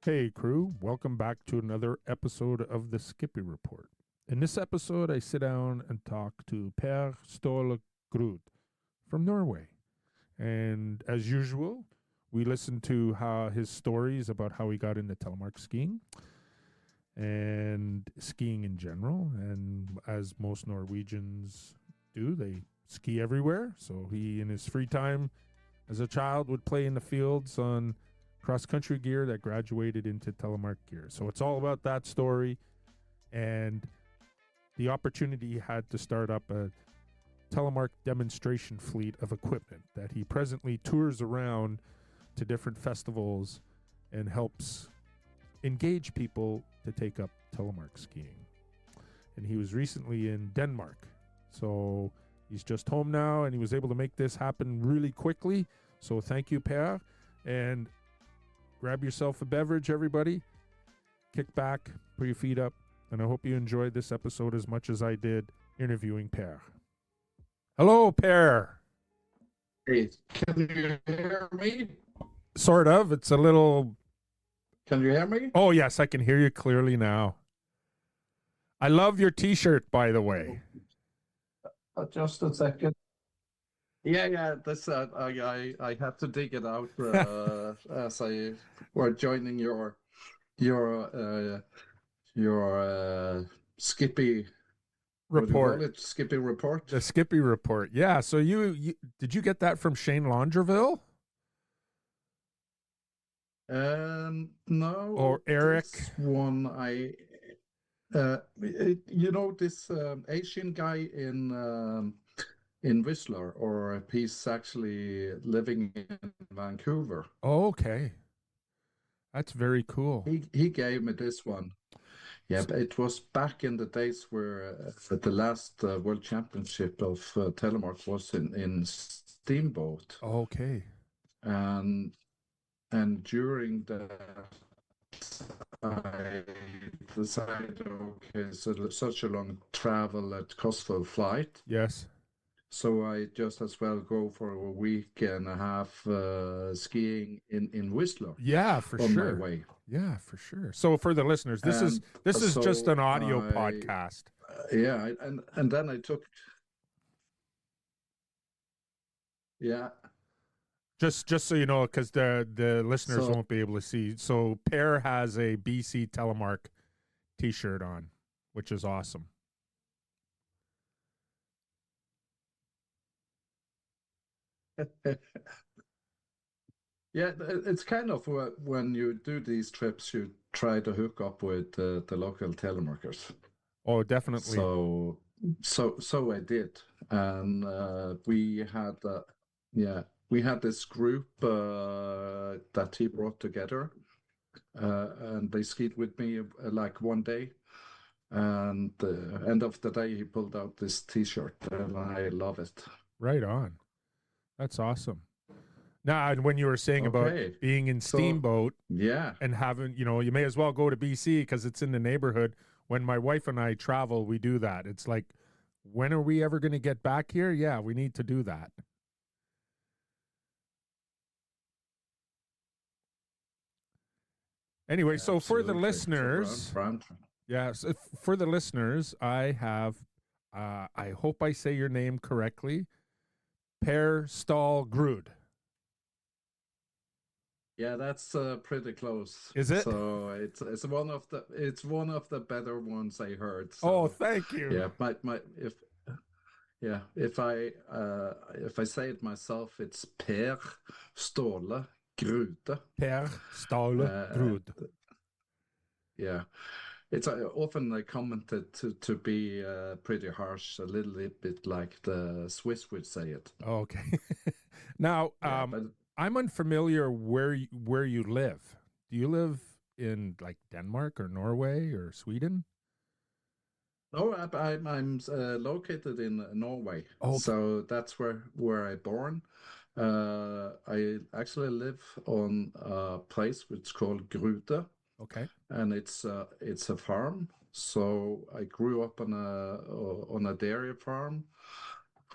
Hey, crew, welcome back to another episode of the Skippy Report. In this episode, I sit down and talk to Per Ståle Grude from Norway. And as usual, we listen to his stories about how he got into telemark skiing and skiing in general. And as most Norwegians do, they ski everywhere. So he, in his free time as a child, would play in the fields on cross-country gear that graduated into telemark gear. So it's all about that story and the opportunity he had to start up a telemark demonstration fleet of equipment that he presently tours around to different festivals and helps engage people to take up telemark skiing. And he was recently in Denmark. So he's just home now and he was able to make this happen really quickly. So thank you, Per. And grab yourself a beverage, everybody. Kick back, put your feet up, and I hope you enjoyed this episode as much as I did interviewing Per. Hello, Per. Hey, can you hear me? Sort of. It's a little... Can you hear me? Oh, yes, I can hear you clearly now. I love your T-shirt, by the way. Just a second. Yeah. This I had to dig it out as I were joining your Skippy Report. What do you call it? Skippy report. The Skippy report. Yeah. So you did you get that from Shane Laundreville? No. Or Eric? This one this Asian guy in Whistler, or he's actually living in Vancouver. Oh, okay. That's very cool. He gave me this one. Yeah, but it was back in the days where the last World Championship of Telemark was in Steamboat. Okay. And during that, I decided, okay, so such a long travel at cost for a flight. Yes. So I just as well go for a week and a half skiing in Whistler. Yeah, for on sure. my way. Yeah, for sure. So for the listeners, this is just an audio podcast. Yeah, and then I took. Yeah. Just so you know, because the listeners won't be able to see. So Per has a BC Telemark T-shirt on, which is awesome. Yeah, it's kind of when you do these trips, you try to hook up with the local telemarketers. Oh, definitely. So I did, and we had this group that he brought together, and they skied with me like one day. And the end of the day, he pulled out this T-shirt, and I love it. Right on. That's awesome. Now, and when you were saying about being in Steamboat, and having, you may as well go to BC because it's in the neighborhood. When my wife and I travel, we do that. It's like, when are we ever going to get back here? Yeah, we need to do that. Anyway, so for the listeners, for the listeners, I have, I hope I say your name correctly, Per Ståle Grude. Yeah, that's pretty close. Is it? So it's one of the better ones I heard. So, oh, thank you. Yeah, if I say it myself, it's Per Ståle Grude. Per Ståle Grude. Yeah, it's often commented to be pretty harsh, a little bit like the Swiss would say it. Okay. Now, I'm unfamiliar where you live. Do you live in like Denmark or Norway or Sweden? No, I'm located in Norway. Okay. So that's where I born. I actually live on a place which is called Grude. Okay. And it's a farm. So I grew up on a dairy farm.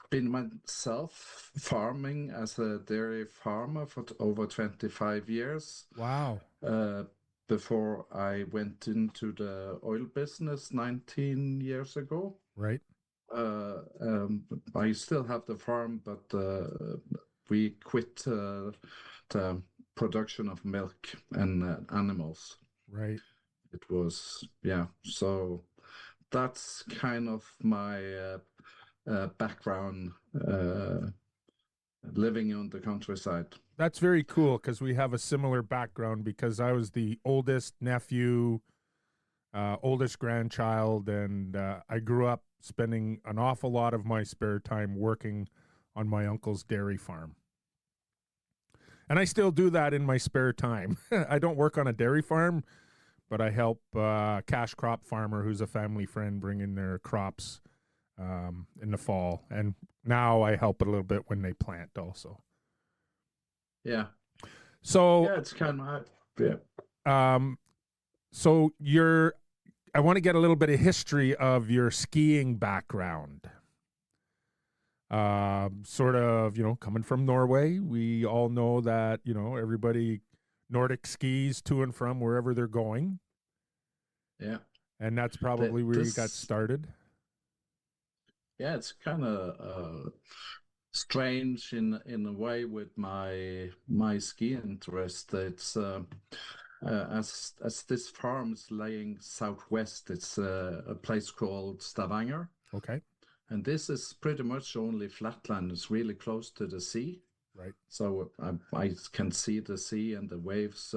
Been myself farming as a dairy farmer for over 25 years. Wow. before I went into the oil business 19 years ago. Right. I still have the farm, but we quit the production of milk and animals. Right. It was, yeah. So that's kind of my background living on the countryside. That's very cool because we have a similar background because I was the oldest nephew, oldest grandchild, and I grew up spending an awful lot of my spare time working on my uncle's dairy farm. And I still do that in my spare time. I don't work on a dairy farm, but I help cash crop farmer who's a family friend bring in their crops in the fall. And now I help a little bit when they plant also. Yeah. So, Yeah, it's kind of, yeah. So I want to get a little bit of history of your skiing background. Sort of, coming from Norway, we all know that, everybody Nordic skis to and from wherever they're going. Yeah. And that's probably where you got started. Yeah, it's kind of strange in a way with my ski interest. It's as this farm is laying southwest, it's a place called Stavanger. Okay. And this is pretty much only flatland. It's really close to the sea. Right. So I can see the sea and the waves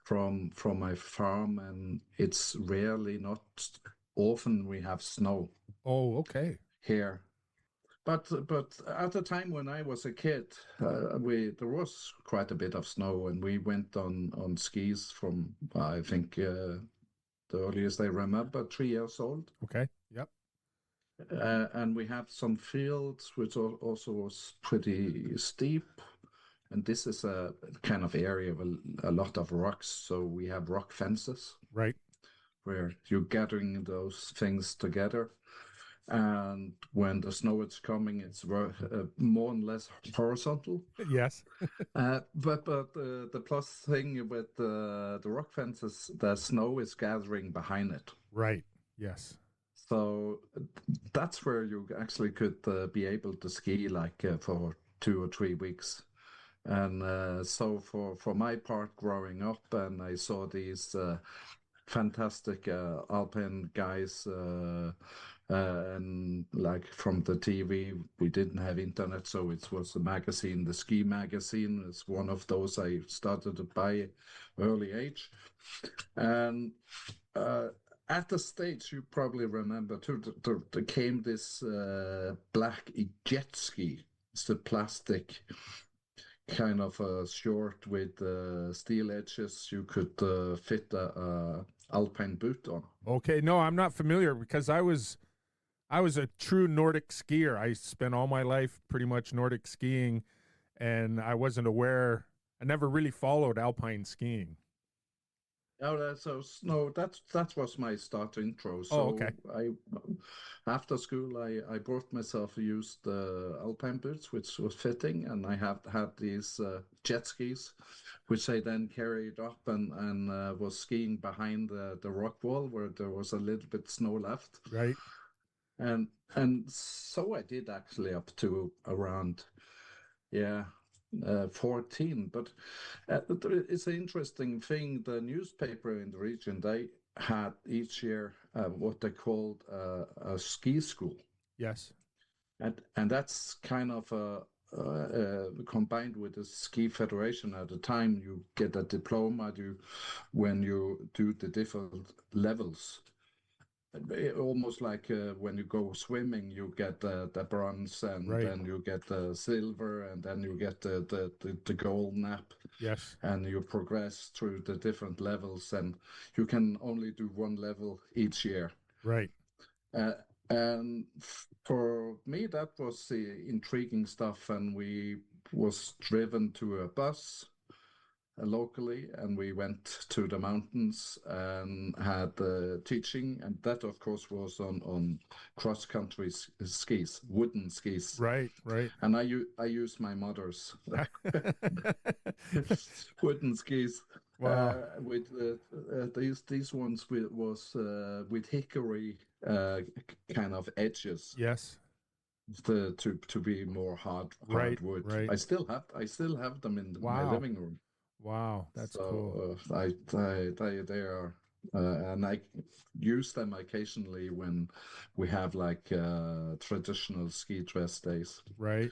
from my farm, and it's rarely, not often, we have snow. Oh, okay. Here. But at the time when I was a kid, there was quite a bit of snow, and we went on skis from I think the earliest I remember, 3 years old. Okay. Yep. And we have some fields which also was pretty steep, and this is a kind of area with a lot of rocks, so we have rock fences. Right. Where you're gathering those things together. And when the snow is coming, it's more or less horizontal. Yes. But the plus thing with the rock fences, the snow is gathering behind it. Right. Yes. So that's where you actually could be able to ski like for 2 or 3 weeks. And so for my part, growing up, and I saw these fantastic alpine guys, and like from the TV, we didn't have internet, so it was a magazine. The ski magazine is one of those I started to buy early age. And at the stage, you probably remember too, there came this black jet ski. It's a plastic kind of short with steel edges. You could fit a alpine boot on. Okay. No, I'm not familiar because I was a true Nordic skier. I spent all my life pretty much Nordic skiing, and I wasn't aware. I never really followed alpine skiing. Oh, that was my start intro. So Oh, okay. after school, I bought myself used alpine boots, which was fitting, and I have had these jet skis, which I then carried up and was skiing behind the rock wall where there was a little bit snow left. Right. And so I did actually up to around 14. But it's an interesting thing. The newspaper in the region, they had each year what they called a ski school. Yes. And that's kind of combined with the ski federation. At the time, you get a diploma when you do the different levels. Almost like when you go swimming, you get the bronze, and Right. then you get the silver, and then you get the gold nap. Yes. And you progress through the different levels, and you can only do one level each year. Right. And for me, that was the intriguing stuff. And we was driven to a bus locally, and we went to the mountains and had teaching, and that of course was on cross-country skis, wooden skis. Right. And I used my mother's wooden skis. Wow. With these ones was with hickory kind of edges Yes. to be more Right. hard wood. Right. I still have them in my Wow. living room. Wow. That's cool. So they are, and I use them occasionally when we have like traditional ski dress days. Right.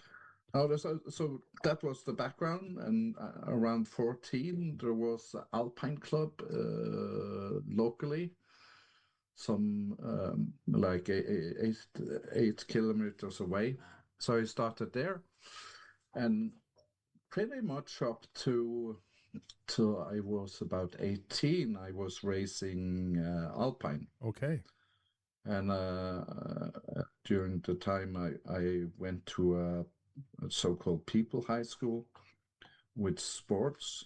Oh, so that was the background, and around 14 there was Alpine Club locally, some like 8 kilometers away. So I started there, and pretty much up to till I was about 18, I was racing Alpine. Okay. And during the time I went to a so-called people high school with sports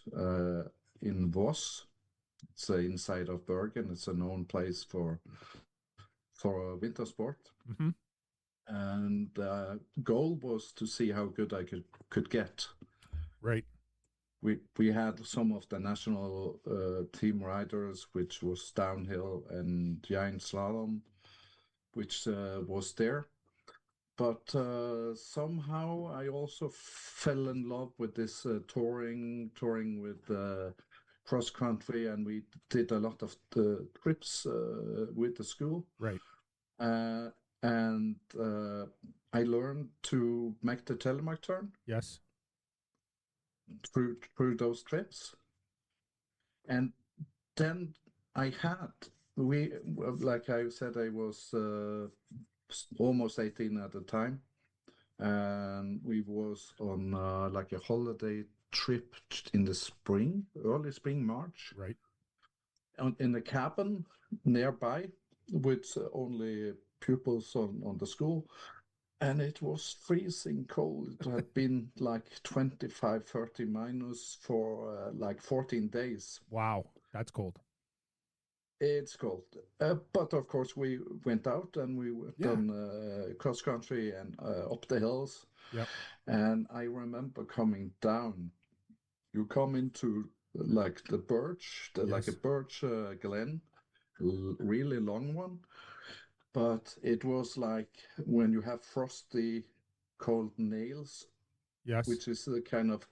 in Voss. It's inside of Bergen. It's a known place for winter sport. Mm-hmm. And goal was to see how good I could get. Right. We had some of the national team riders, which was downhill and giant slalom, which was there. But somehow I also fell in love with this touring with cross country, and we did a lot of the trips with the school. Right. Uh, and I learned to make the Telemark turn Yes. through those trips. And then I had we like I said, I was almost 18 at the time, and we was on like a holiday trip in the spring, early spring, March, Right. in a cabin nearby with only pupils on the school. And it was freezing cold. It had been like 25, 30 minus for like 14 days. Wow. That's cold. It's cold. But of course, we went out and we Yeah. done cross country and up the hills. Yep. And I remember coming down. You come into like the birch, like a Yes. birch glen, really long one. But it was like when you have frosty, cold nails, Yes. which is kind of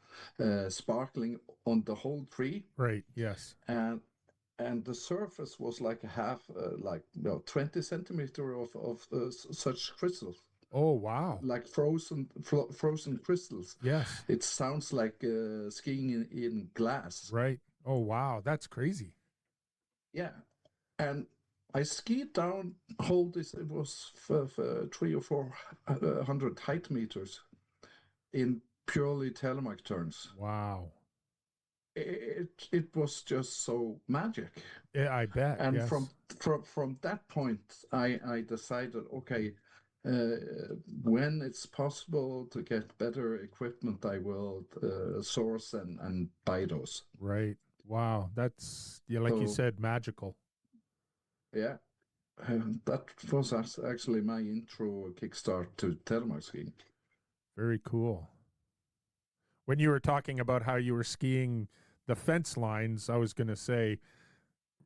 sparkling on the whole tree, Right. Yes. and the surface was like a half, like 20 centimeter of such crystals, Oh, wow. like frozen crystals. Yes. It sounds like skiing in glass. Right. Oh, wow. That's crazy. Yeah, and I skied down whole this. It was for 300 or 400 height meters in purely telemark turns. Wow. It was just so magic. Yeah, I bet. And Yes. from that point, I decided, okay, when it's possible to get better equipment, I will source and buy those. Right. Wow. That's, yeah, like you So said, magical. yeah, that was actually my intro kickstart to telemark skiing. Very cool. When you were talking about how you were skiing the fence lines, I was going to say,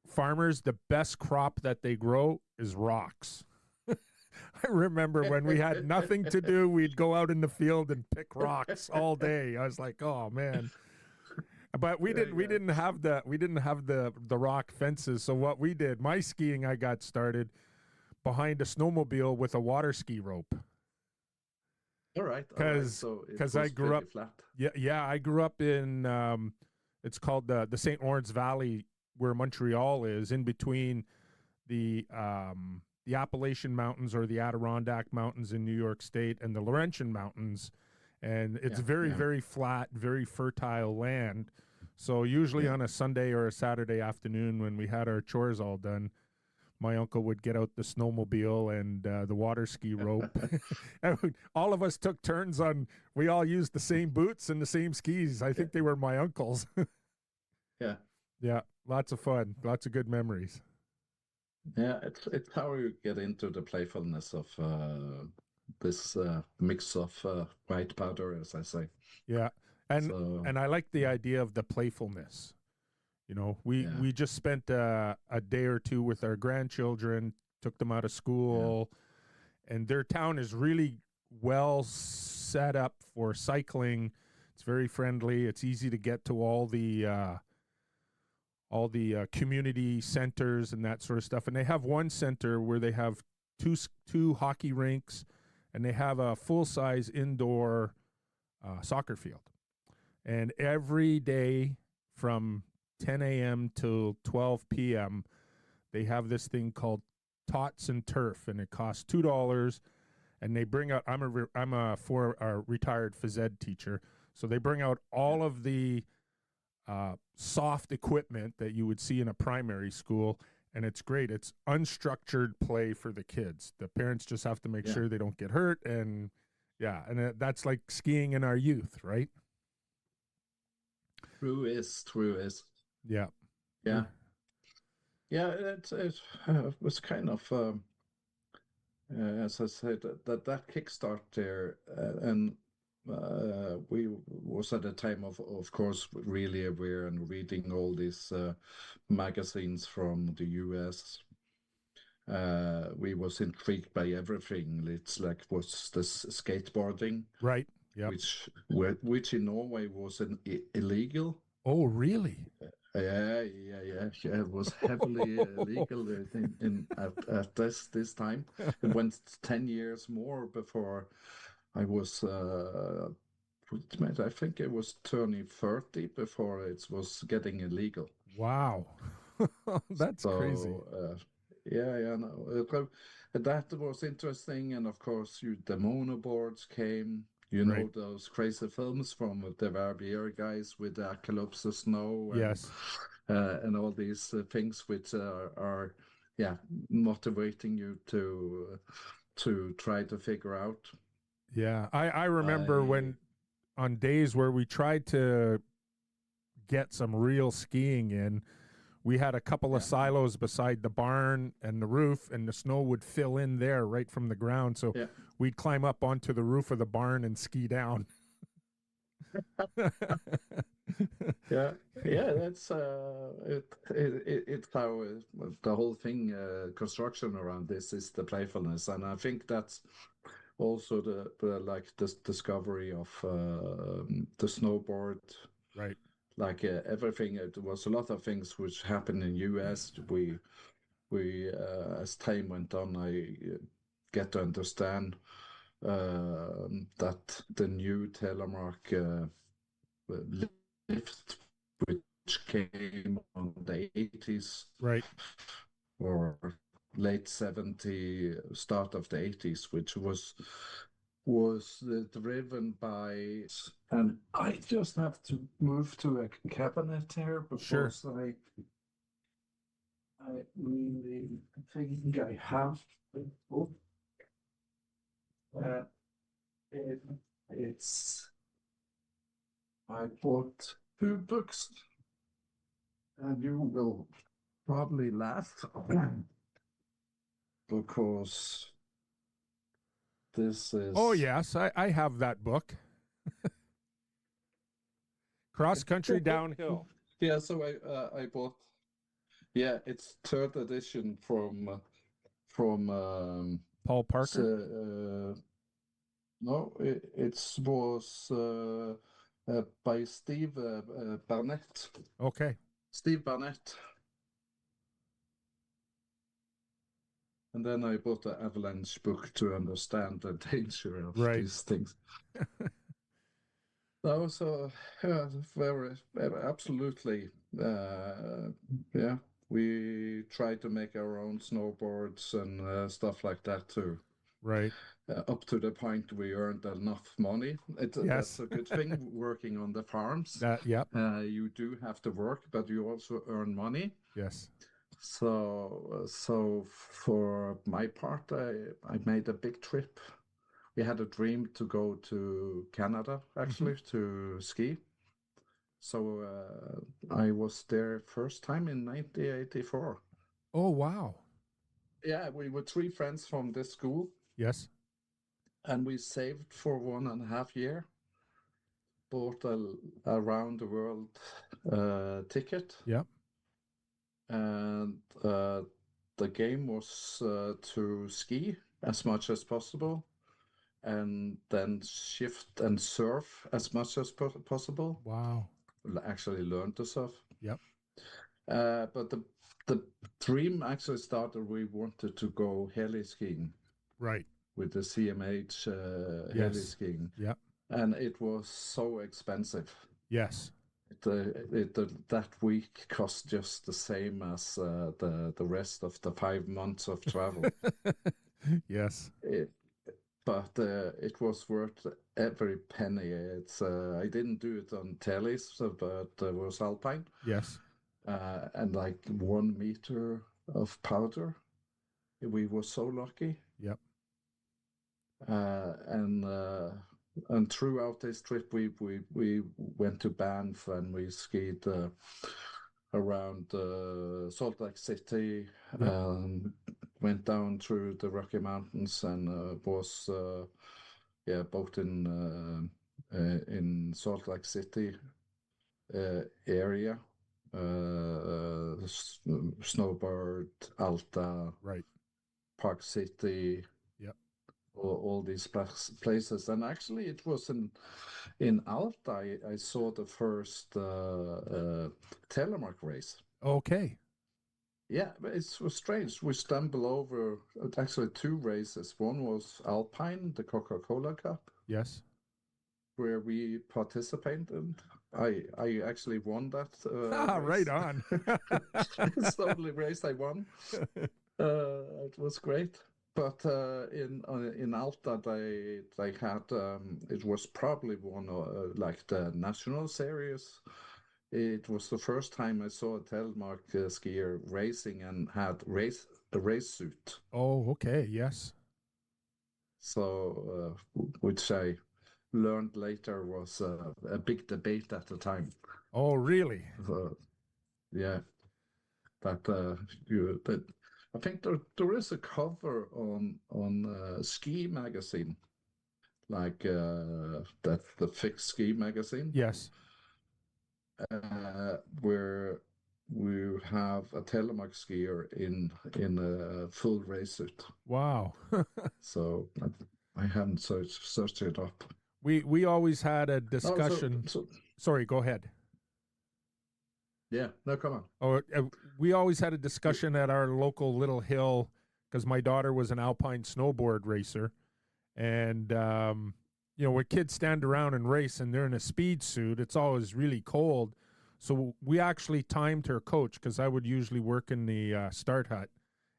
farmers, the best crop that they grow is rocks. I remember when we had nothing to do, we'd go out in the field and pick rocks all day. I was like, oh man. But we didn't have the rock fences. So what we did, my skiing, I got started behind a snowmobile with a water ski rope. All right. So it Because was I grew up pretty flat. Yeah, I grew up in it's called the St. Lawrence Valley, where Montreal is, in between the Appalachian Mountains or the Adirondack Mountains in New York State and the Laurentian Mountains, and it's very flat, very fertile land. So usually on a Sunday or a Saturday afternoon when we had our chores all done, my uncle would get out the snowmobile and the water ski rope. And all of us took turns on, we all used the same boots and the same skis. I think they were my uncle's. Yeah. Yeah, lots of fun, lots of good memories. Yeah, it's how you get into the playfulness of this mix of white powder, as I say. Yeah, and So and I like the idea of the playfulness. Yeah. We just spent a day or two with our grandchildren, took them out of Yeah. school, and their town is really well set up for cycling. It's very friendly. It's easy to get to all the community centers and that sort of stuff. And they have one center where they have two hockey rinks, and they have a full size indoor soccer field. And every day from 10 a.m. till 12 p.m., they have this thing called Tots and Turf, and it costs $2. And they bring out. I'm a retired phys ed teacher, so they bring out all of the soft equipment that you would see in a primary school, and it's great. It's unstructured play for the kids. The parents just have to make Yeah. sure they don't get hurt, and that's like skiing in our youth, right? True is. Yeah. Yeah. Yeah, it was kind of as I said, that kickstart there, and we was at a time of course, really aware and reading all these magazines from the US. We was intrigued by everything. It's like was this skateboarding, Right. Yep. which in Norway was illegal. Oh, really? Yeah. It was heavily illegal at this time. It went 10 years more before I was. I think it was turning 30 before it was getting illegal. Wow. That's crazy. So yeah, no, that was interesting, and of course, the monoboards came. Right. Those crazy films from the Verbier guys with the Calypso of Snow Yes. and all these things which are yeah, motivating you to try to figure out. Yeah. I remember I when on days where we tried to get some real skiing in, we had a couple of Yeah. silos beside the barn and the roof, and the snow would fill in there right from the ground. So Yeah. we'd climb up onto the roof of the barn and ski down. Yeah, that's it's how the whole thing construction around this is the playfulness, and I think that's also the like this discovery of the snowboard, Right. like everything. There was a lot of things which happened in US. We as time went on, I get to understand that the new Telemark lift, which came on the 80s Right. or late 70s, start of the 80s, which was driven by, and I just have to move to a cabinet here Sure. because I really think I have a book. Uh, it, it's I bought two books, and you will probably laugh because this Oh, is yes. I have that book. Cross Country Downhill. yeah. So I bought, yeah, it's third edition from Paul Parker. no, it was by Steve Barnett. Okay. Steve Barnett. And then I bought the Avalanche book to understand the danger of Right. these things. That was very absolutely. Yeah, we tried to make our own snowboards and stuff like that too. Right. Up to the point we earned enough money. Yes. That's a good thing working on the farms. Yep. You do have to work, but you also earn money. Yes. So for my part, I made a big trip. We had a dream to go to Canada, actually, to ski. So I was there first time in 1984. Oh, wow. Yeah, we were three friends from this school, Yes. and we saved for 1.5 years, bought a round the world ticket. Yep. and the game was to ski as much as possible, and then shift and surf as much as possible. Wow. Actually, learn to surf. Yep. But the dream actually started. We wanted to go heli skiing Right. with the CMH heli Yes. skiing, Yep. and it was so expensive. Yes. That week cost just the same as the rest of the 5 months of travel. Yes. It, but it was worth every penny. It's I didn't do it on tellies, but it was alpine, Yes. and like 1 meter of powder. We were so lucky, Yep. uh, and uh, and throughout this trip, we went to Banff and we skied around Salt Lake City. Yep. Went down through the Rocky Mountains and was both in Salt Lake City area, Snowbird, Alta, Right. Park City, Yep. all these places. And actually, it was in Alta I saw the first Telemark race. Okay. Yeah, but it was strange. We stumbled over actually two races. One was Alpine, the Coca-Cola Cup, Yes. where we participated. I actually won that Ah, right race. on. It's the only race I won. It was great. But in Alta they had it was probably one of like the national series. It was the first time I saw a telemark skier racing and had a race suit. Oh, okay. Yes. So which I learned later was a big debate at the time. Oh, really? Yeah, that I think there is a cover on Ski magazine, like that the Fixed Ski magazine, Yes. where we have a telemark skier in a full race suit. Wow. So I haven't searched it up. We always had a Oh, discussion. Sorry, go ahead. Yeah, no, come on. Oh, we always had a discussion at our local little hill because my daughter was an alpine snowboard racer, and when kids stand around and race and they're in a speed suit, it's always really cold. So we actually timed her coach because I would usually work in the start hut,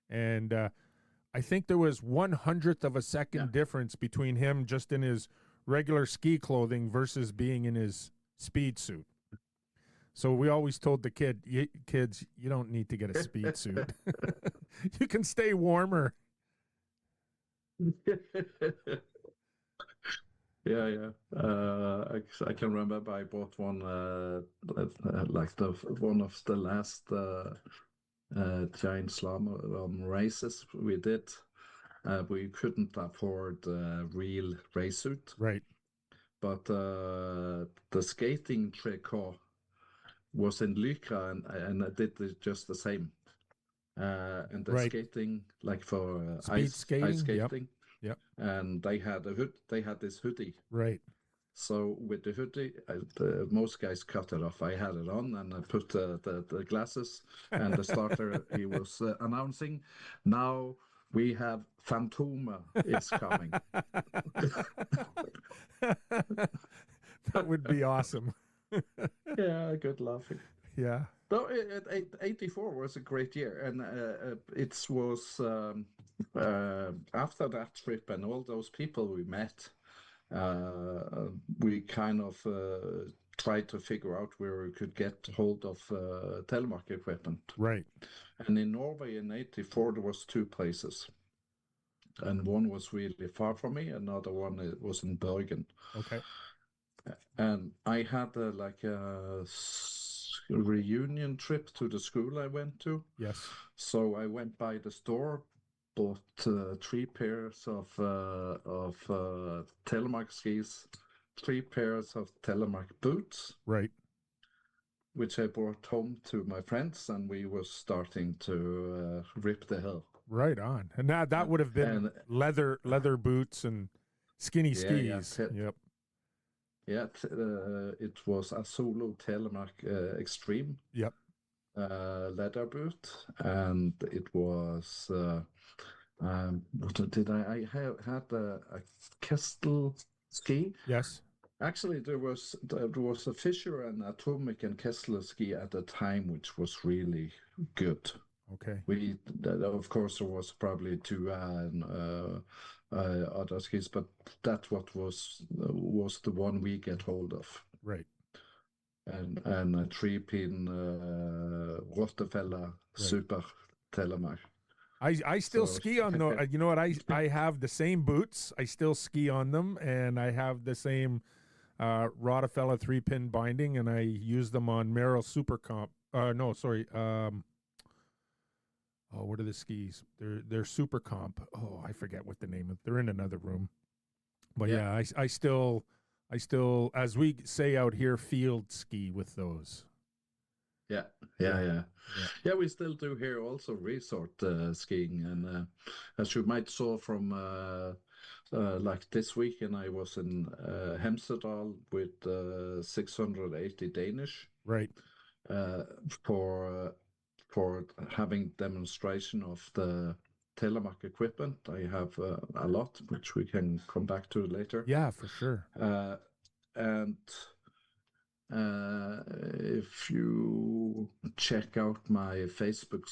and I think there was 1/100th of a second difference between him just in his regular ski clothing versus being in his speed suit. So we always told the kids, you don't need to get a speed suit. You can stay warmer. Yeah. I can remember I bought one like the one of the last giant slalom races we did. We couldn't afford a real race suit, Right. but the skating tricot was in Lycra, and I did just the same. And the Right. skating, like for Speed skating. ice skating, Yep. and they had a hood. They had this hoodie. Right. So with the hoodie, most guys cut it off. I had it on, and I put the glasses. And the starter, he was announcing, "Now we have Fantoma. It's coming." That would be awesome. Yeah, good laughing. Yeah. Though 84 was a great year, and it was after that trip and all those people we met, we kind of tried to figure out where we could get hold of telemark equipment. Right. And in Norway in 84, there was two places. And one was really far from me, another one was in Bergen. Okay. And I had like a reunion trip to the school I went to. Yes. So I went by the store, bought 3 pairs of telemark skis, 3 pairs of telemark boots, Right. which I brought home to my friends, and we were starting to rip the hill. Right on. And that Uh, would have been and leather boots and skinny yeah, skis. Yep. it was a solo Telemark Extreme Yep. leather boot, and it was what did had a Kestel ski. Yes. Actually, there was a Fisher and Atomic and Kessler ski at the time, which was really good. Okay. Of course, there was probably two other skis, but that what was the one we get hold of, Right. and a 3-pin Rottefeller Right. Super Telemark. I still So ski on the. You know what? I have the same boots. I still ski on them, and I have the same Rottefeller 3-pin binding, and I use them on Merrill Super Comp. No, sorry. Oh, what are the skis? They're Super Comp. Oh, I forget what the name of. They're in another room. But Yeah. yeah, I still, as we say out here, field ski with those. Yeah, Yeah. yeah. Yeah. Yeah, we still do here also resort skiing, and as you might saw from like this weekend, I was in Hemsedal with 680 Danish Right. uh, for for having demonstration of the Telemark equipment. I have a lot, which we can come back to later. Yeah, for sure. And if you check out my Facebook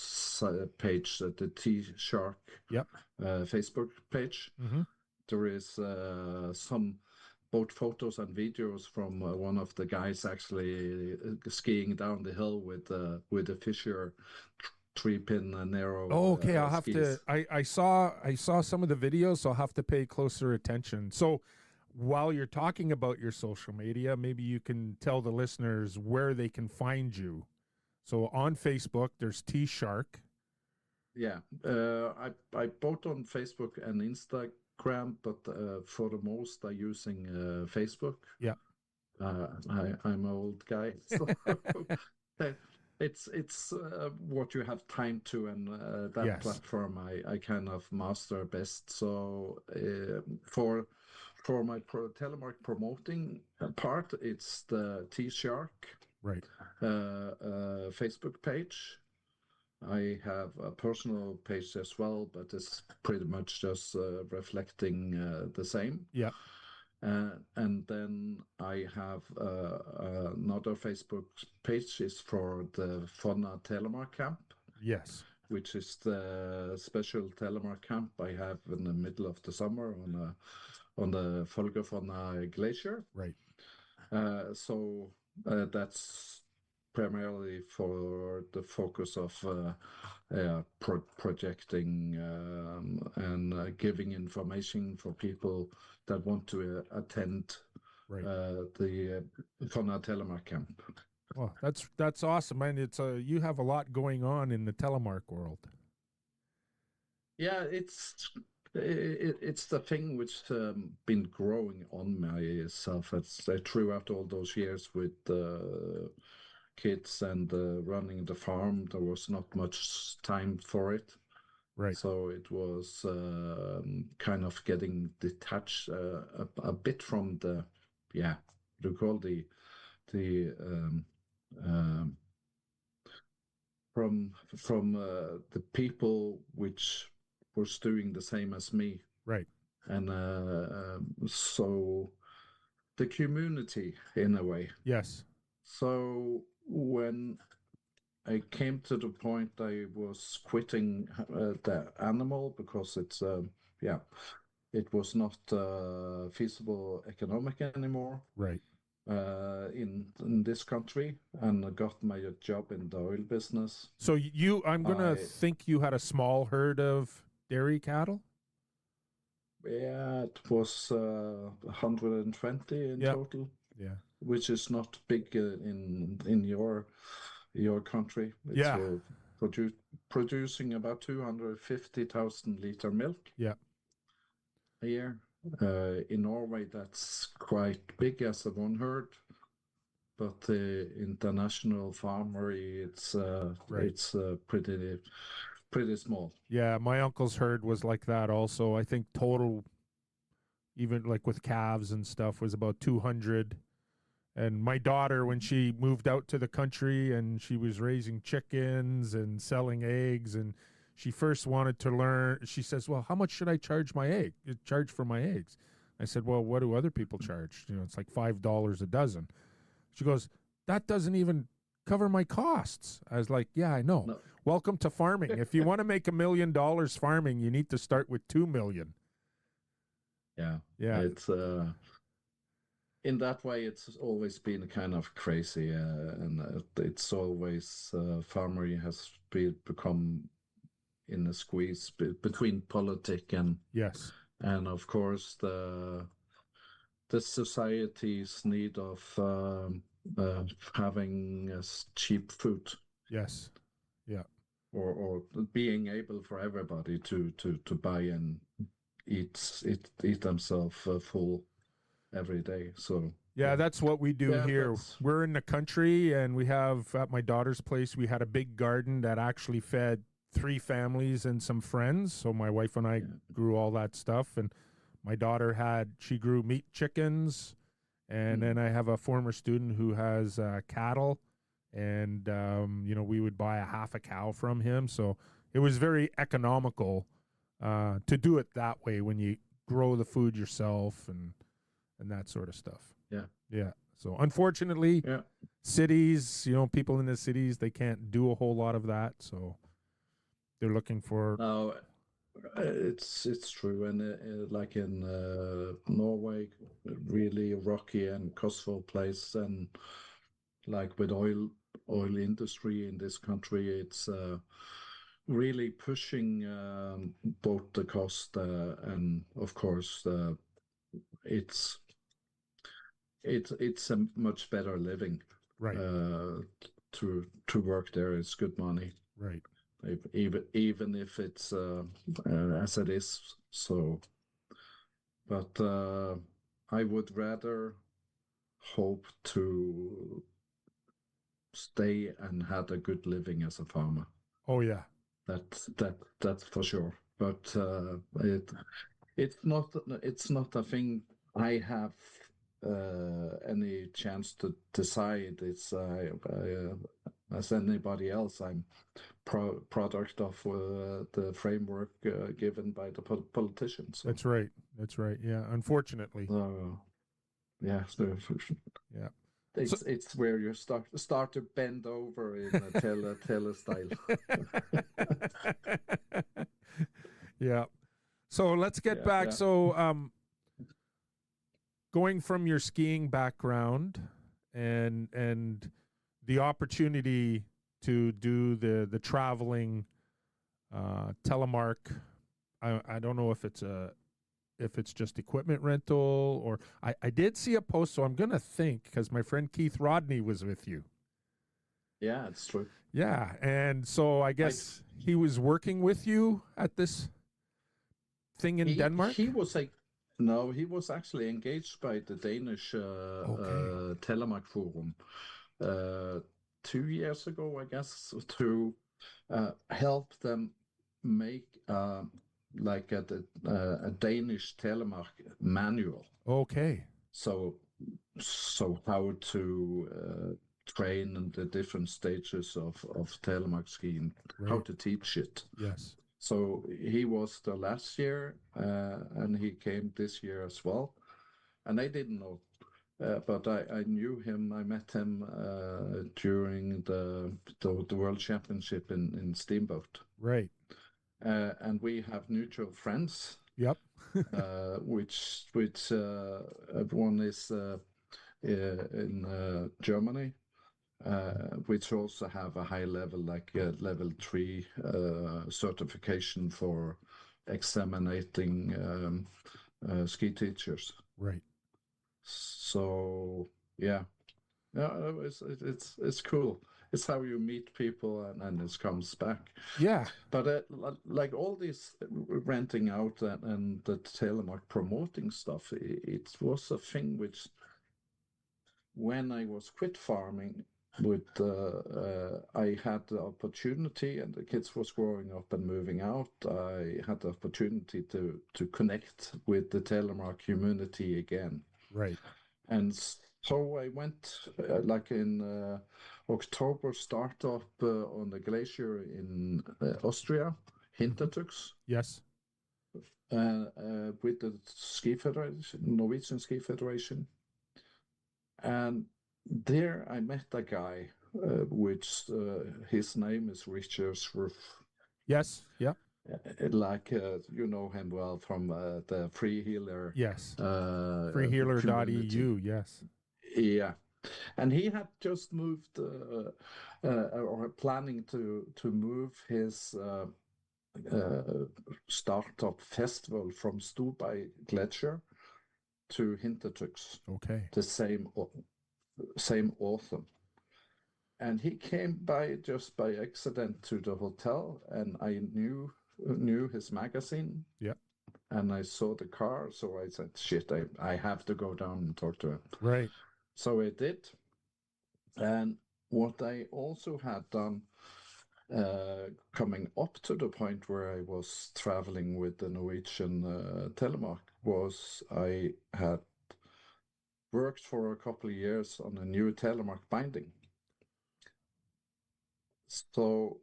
page, the T Shark Yep. Facebook page, Mm-hmm. there is some both photos and videos from one of the guys actually skiing down the hill with a Fisher 3-pin narrow Oh, okay. I'll have to. skis. I saw some of the videos, so I'll have to pay closer attention. So, while you're talking about your social media, maybe you can tell the listeners where they can find you. So on Facebook, there's T Shark. Yeah, I both on Facebook and Instagram, but for the most I'm using Facebook. Yeah. I'm an old guy, so it's what you have time to, and that Yes. platform I kind of master best. So for my telemark promoting part, it's the T Shark Right. Facebook page. I have a personal page as well, but it's pretty much just reflecting the same. Yeah. And then I have another Facebook page is for the Fonna Telemark Camp, Yes. which is the special Telemark camp I have in the middle of the summer on the Folgefonna Glacier. Right. So that's primarily for the focus of projecting and giving information for people that want to attend Right. the Fonna Telemark camp. Well, that's awesome, man. It's you have a lot going on in the telemark world. Yeah, it's the thing which been growing on myself. It's throughout all those years with kids and running the farm. There was not much time for it, Right. so it was kind of getting detached a bit from the you call the from the people which was doing the same as me. Right. And so the community in a way. Yes. So when I came to the point I was quitting the animal because it's it was not feasible economic anymore Right. in this country, and I got my job in the oil business. So I'm gonna I think you had a small herd of dairy cattle. Yeah, it was 120 in Yep. total, Yeah. which is not big in your country. It's Yeah. producing about 250,000 liter milk Yeah. a year. In Norway, that's quite big as a one herd. but the international farmery, Right. it's pretty small. Yeah, my uncle's herd was like that also. I think total, even like with calves and stuff, was about 200. And my daughter, when she moved out to the country and she was raising chickens and selling eggs, and she first wanted to learn, she says, "Well, how much should I charge for my eggs?" I said, "Well, what do other people charge? You know, it's like $5 a dozen." She goes, "That doesn't even cover my costs." I was like, "Yeah, I know. No. Welcome to farming. If you want to make $1 million farming, you need to start with 2 million." Yeah, Yeah, it's in that way, it's always been kind of crazy, and it's always farmery has become in a squeeze between politic yes, and of course the society's need of uh, having cheap food, yes, yeah, or being able for everybody to buy and eat themselves full every day. So yeah. yeah, That's what we do yeah, here. that's We're in the country, and we have at my daughter's place. We had a big garden that actually fed 3 families and some friends. So my wife and I yeah. grew all that stuff, and my daughter she grew meat chickens, and then Mm. I have a former student who has cattle, and we would buy a half a cow from him. So it was very economical to do it that way when you grow the food yourself and that sort of stuff. Yeah, Yeah. So unfortunately, yeah. cities, people in the cities, they can't do a whole lot of that. So they're looking for, No, it's true, and like in Norway, really rocky and coastal place, and like with oil industry in this country, it's really pushing both the cost and of course it's it's a much better living right, uh, to work there. It's good money, right. even if it's as it is. So, but I would rather hope to stay and had a good living as a farmer. Oh, yeah. That's for sure. But it's not a thing I have any chance to decide. It's as anybody else. I'm product of the framework given by the politicians. So, That's right. That's right. Yeah. Unfortunately. yeah, so Yeah. So, it's where you start to bend over in a tele style. yeah. So let's get Yeah, back. yeah. So, going from your skiing background and the opportunity to do the traveling telemark. I don't know if it's just equipment rental, or I did see a post, so I'm gonna think because my friend Keith Rodney was with you. Yeah, it's true. Yeah, and so I I guess he was working with you at this thing in Denmark. he was like no, he was actually engaged by the Danish Okay. Telemark Forum 2 years ago, I guess, to help them make like a Danish Telemark manual. Okay. So how to train in the different stages of telemark skiing, how Right. to teach it. Yes. So he was the last year, and he came this year as well. And I didn't know, but I knew him. I met him during the World Championship in Steamboat, Right. and we have mutual friends, Yep. which one is in Germany, which also have a high level, like level 3 certification for examining ski teachers. Right. So yeah, yeah, it's cool. It's how you meet people and it comes back. Yeah. But like all this renting out and the telemark promoting stuff, it was a thing which when I was quit farming, I had the opportunity, and the kids was growing up and moving out. I had the opportunity to connect with the Telemark community again, Right. and so I went like in October, start up on the glacier in Austria, Hintertux, Yes. with the ski federation, Norwegian Ski Federation. And there I met a guy, which his name is Richard Schruff. Yes. Yeah. Like you know him well from the Free Healer Yes. community. Freehealer.eu. Yes. Yeah, and he had just moved or planning to move his startup festival from Stubai Glacier to Hintertux Okay. the same autumn. And he came by just by accident to the hotel, and I knew his magazine. Yeah. And I saw the car, so I said, "Shit, I have to go down and talk to him." Right. So I did. And what I also had done, coming up to the point where I was traveling with the Norwegian Telemark, was I had worked for a couple of years on a new Telemark binding. So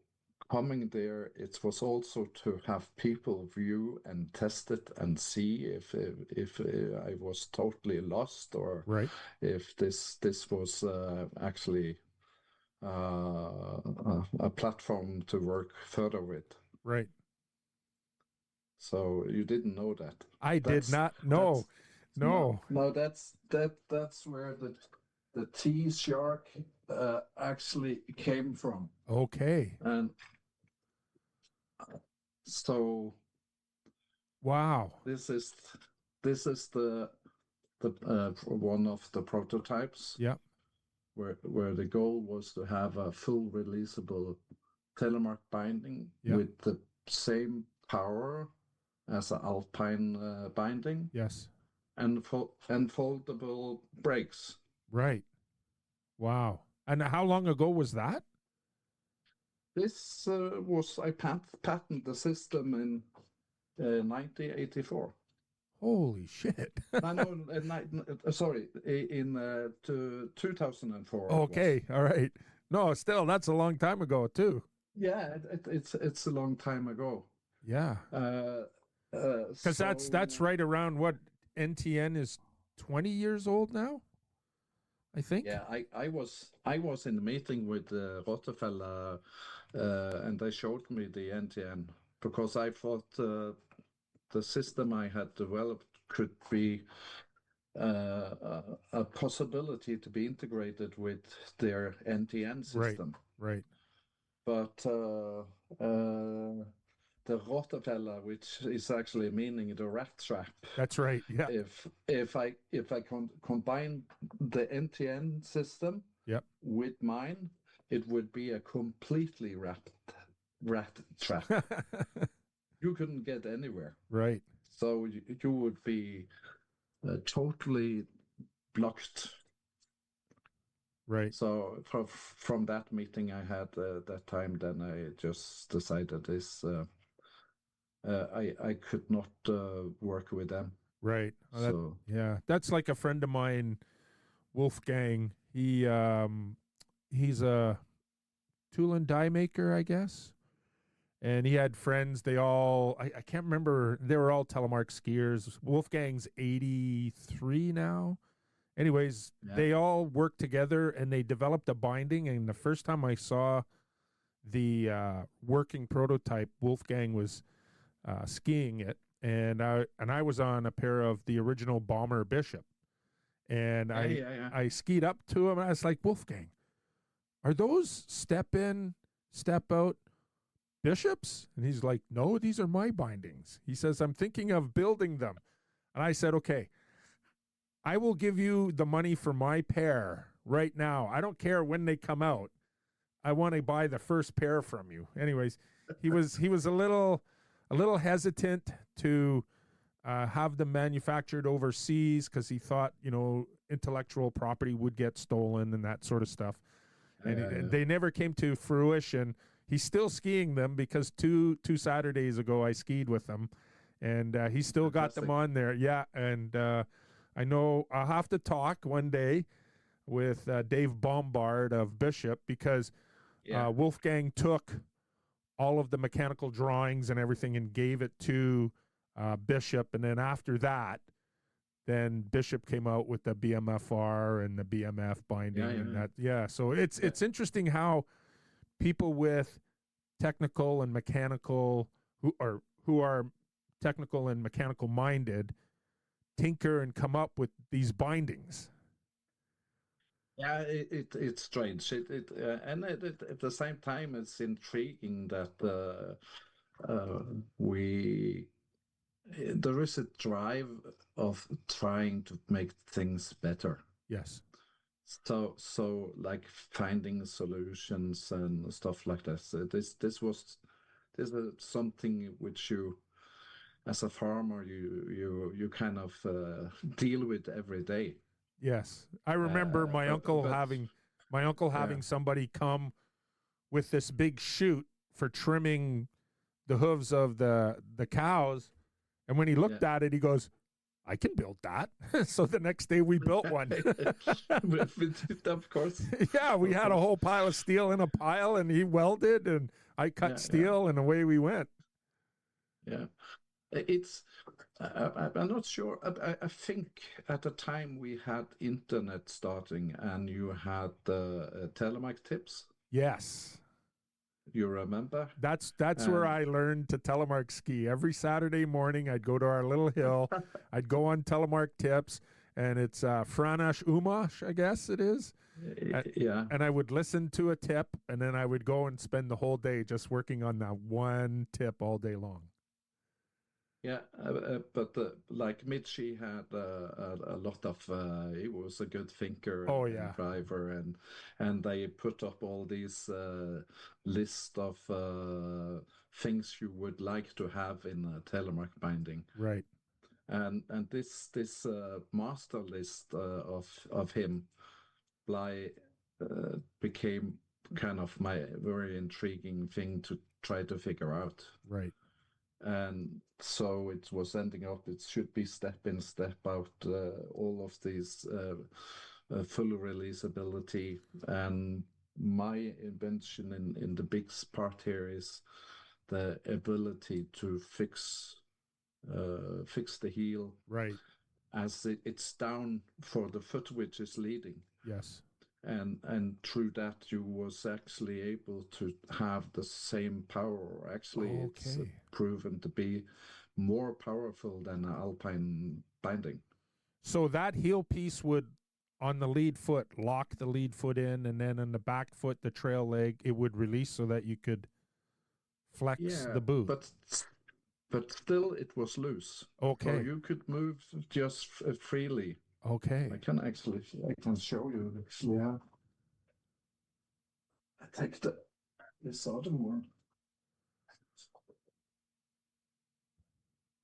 coming there, it was also to have people view and test it and see if I was totally lost, or Right. if this was actually a platform to work further with. Right. So you didn't know that. I did not know. No. No, that's where the T shark actually came from. Okay. And so Wow. this is the one of the prototypes. Yeah. Where the goal was to have a full releasable Telemark binding Yeah. with the same power as an Alpine binding. Yes. And foldable brakes. Right. Wow. And how long ago was that? This was I patented the system in 1984. Holy shit. Sorry, in 2004. Okay. All right. No, still, that's a long time ago, too. Yeah, it's a long time ago. Yeah. Because that's right around what NTN is 20 years old now, I think. Yeah, I was in a meeting with Rottefeller, and they showed me the NTN because I thought the system I had developed could be a possibility to be integrated with their NTN system. Right. But the Rottefeller, which is actually meaning the rat trap. That's right. Yeah. If I combine the NTN system with mine, it would be a completely rat trap. You couldn't get anywhere. Right. So you would be totally blocked. Right. So from that meeting I had that time, then I just decided this. I could not work with them. Right. So that's like a friend of mine, Wolfgang. He's a tool and die maker, I guess. And he had friends. They all, I can't remember. They were all Telemark skiers. Wolfgang's 83 now. Anyways, they all worked together and they developed a binding. And the first time I saw the working prototype, Wolfgang was skiing it, and I was on a pair of the original Bomber Bishop, and I skied up to him and I was like, Wolfgang, are those step in, step out Bishops? And he's like, no, these are my bindings. He says, I'm thinking of building them. And I said, okay, I will give you the money for my pair right now. I don't care when they come out. I want to buy the first pair from you. Anyways, he was a little hesitant to have them manufactured overseas because he thought, intellectual property would get stolen and that sort of stuff. And Yeah. they never came to fruition. He's still skiing them because two Saturdays ago I skied with him, and he still got them Fantastic. on there. Yeah, and I know I'll have to talk one day with Dave Bombard of Bishop, because Yeah. Wolfgang took all of the mechanical drawings and everything and gave it to Bishop, and then after that, then Bishop came out with the BMFR and the BMF binding, and that. Yeah, so it's interesting how people with technical and mechanical who are technical and mechanical minded tinker and come up with these bindings. Yeah, it's strange. At the same time, it's intriguing that we there is a drive of trying to make things better. Yes. So like finding solutions and stuff like this. This is something which you, as a farmer, you kind of deal with every day. Yes, I remember my uncle But having yeah, somebody come with this big chute for trimming the hooves of the cows, and when he looked yeah. at it, he goes, "I can build that." So the next day we built one. Of course, Yeah, we of had a course. whole pile of steel in a pile, and he welded, and I cut Yeah. steel, and away we went. Yeah. It's I'm not sure. I think at the time we had internet starting, and you had the Telemark tips. Yes. You remember? That's where And I learned to telemark ski. Every Saturday morning, I'd go to our little hill. I'd go on telemark tips, and it's Franash Umash, I guess it is. yeah, And I would listen to a tip, and then I would go and spend the whole day just working on that one tip all day long. yeah. But like Mitchie had a lot of. He was a good thinker Oh and yeah, driver, and they put up all these list of things you would like to have in a telemark binding. right. And this master list of him, Bly, became kind of my very intriguing thing to try to figure out. Right. And so it was ending up, it should be step in, step out, all of these full releasability. And my invention in the big part here is the ability to fix the heel Right. as it's down for the foot which is leading. Yes. And through that you was actually able to have the same power. Actually, it's Okay. proven to be more powerful than an alpine binding. So that heel piece would, on the lead foot, lock the lead foot in, and then on the back foot, the trail leg, it would release so that you could flex Yeah, the boot. but still it was loose. So Okay. you could move just freely. Okay. I can show you actually. Yeah. I take this other one.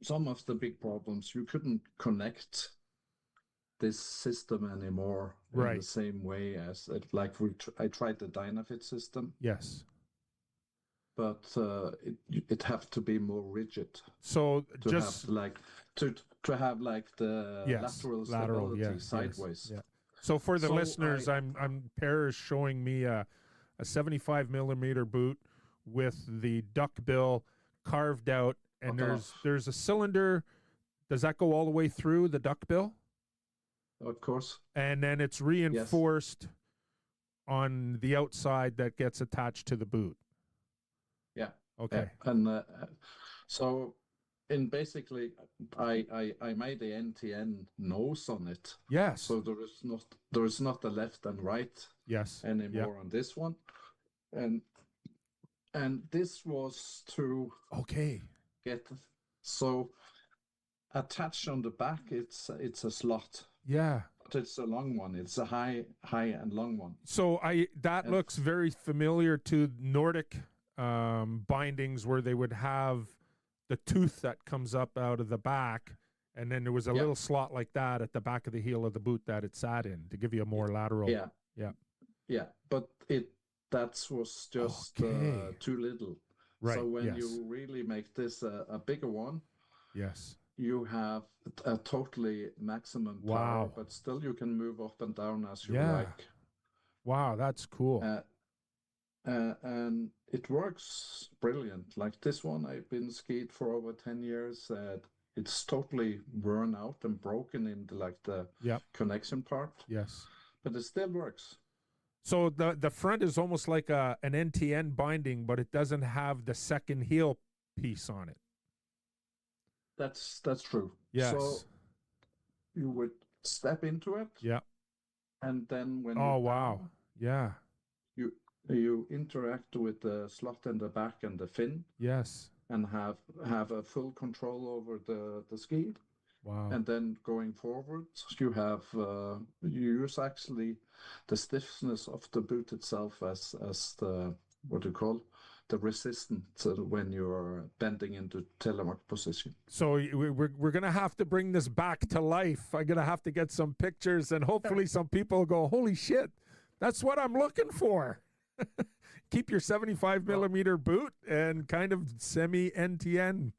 Some of the big problems, you couldn't connect this system anymore in Right. the same way as like I tried the Dynafit system, Yes. but it have to be more rigid So to just have like to have like the yes, lateral lateral, stability yeah, sideways. yes, yeah. So for the So listeners, I'm Per is showing me a 75 millimeter boot with the duck bill carved out, and cut off, there's a cylinder. Does that go all the way through the duck bill? of course. And then it's Yes. reinforced on the outside that gets attached to the boot. Yeah. Okay. Yeah. And so in basically I made the NTN nose on it. Yes. So there is not the left and right Yes. anymore Yep. on this one. And this was to Okay. get so attached on the back it's a slot. Yeah. But it's a long one. It's a high and long one. So that looks very familiar to Nordic bindings, where they would have the tooth that comes up out of the back, And then there was a Yeah. little slot like that at the back of the heel of the boot that it sat in to give you a more lateral. Yeah. Yeah. Yeah. But that was just Okay. too little. Right. So when Yes. you really make this a bigger one, Yes. you have a totally maximum power, Wow. but still you can move up and down as you Yeah. like. Wow. That's cool. And it works brilliant. Like this one, I've been skied for over 10 years. It's totally worn out and broken in the Yep. connection part, Yes. but it still works. So the front is almost like an NTN binding, but it doesn't have the second heel piece on it. That's true. Yes. So you would step into it. Yeah. And then when Oh, you're wow. down, Yeah. you interact with the slot in the back and the fin. Yes. And have a full control over the ski. Wow. And then going forward, you have you use actually the stiffness of the boot itself as the what do you call the resistance when you're bending into telemark position. So we're gonna have to bring this back to life. I'm gonna have to get some pictures, and hopefully some people go, "Holy shit, that's what I'm looking for." Keep your 75 millimeter boot and kind of semi NTN.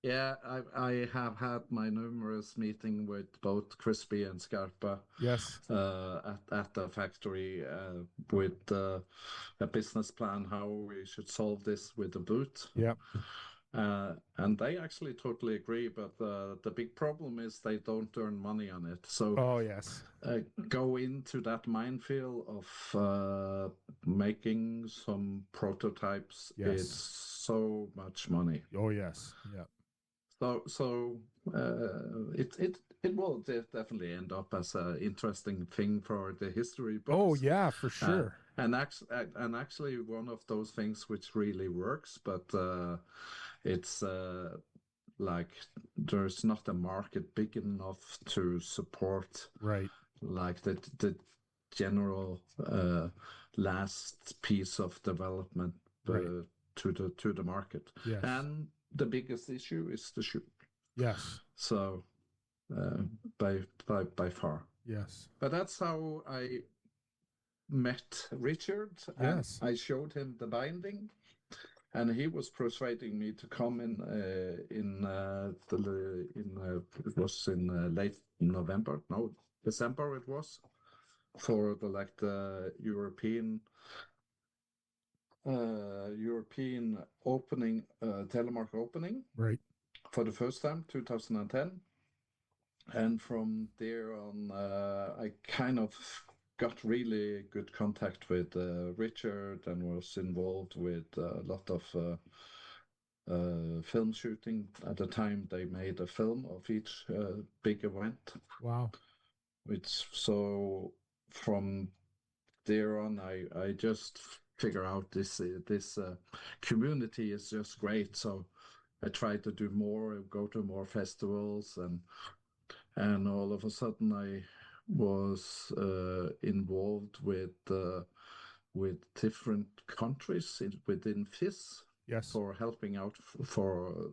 Yeah, I have had my numerous meeting with both Crispy and Scarpa. Yes. At the factory with a business plan how we should solve this with the boot. Yeah. And they actually totally agree, but the big problem is they don't earn money on it. So oh yes, go into that minefield of making some prototypes. Yes. It's so much money. Oh yes, yeah. So it will definitely end up as an interesting thing for the history books. Oh yeah, for sure. And actually one of those things which really works, but it's like there's not a market big enough to support right like the general last piece of development right. to the market. Yes. And the biggest issue is the shoe. Yes. So by far. Yes. But that's how I met Richard. Yes. And I showed him the binding, and he was persuading me to come in it was in late November, no, December it was, for the European opening, Telemark opening, right, for the first time, 2010. And from there on, I kind of got really good contact with Richard and was involved with a lot of film shooting. At the time, they made a film of each big event. Wow. So from there on, I just figure out this community is just great. So I try to do more, go to more festivals, and all of a sudden I was involved with different countries within FIS. Yes. For helping out for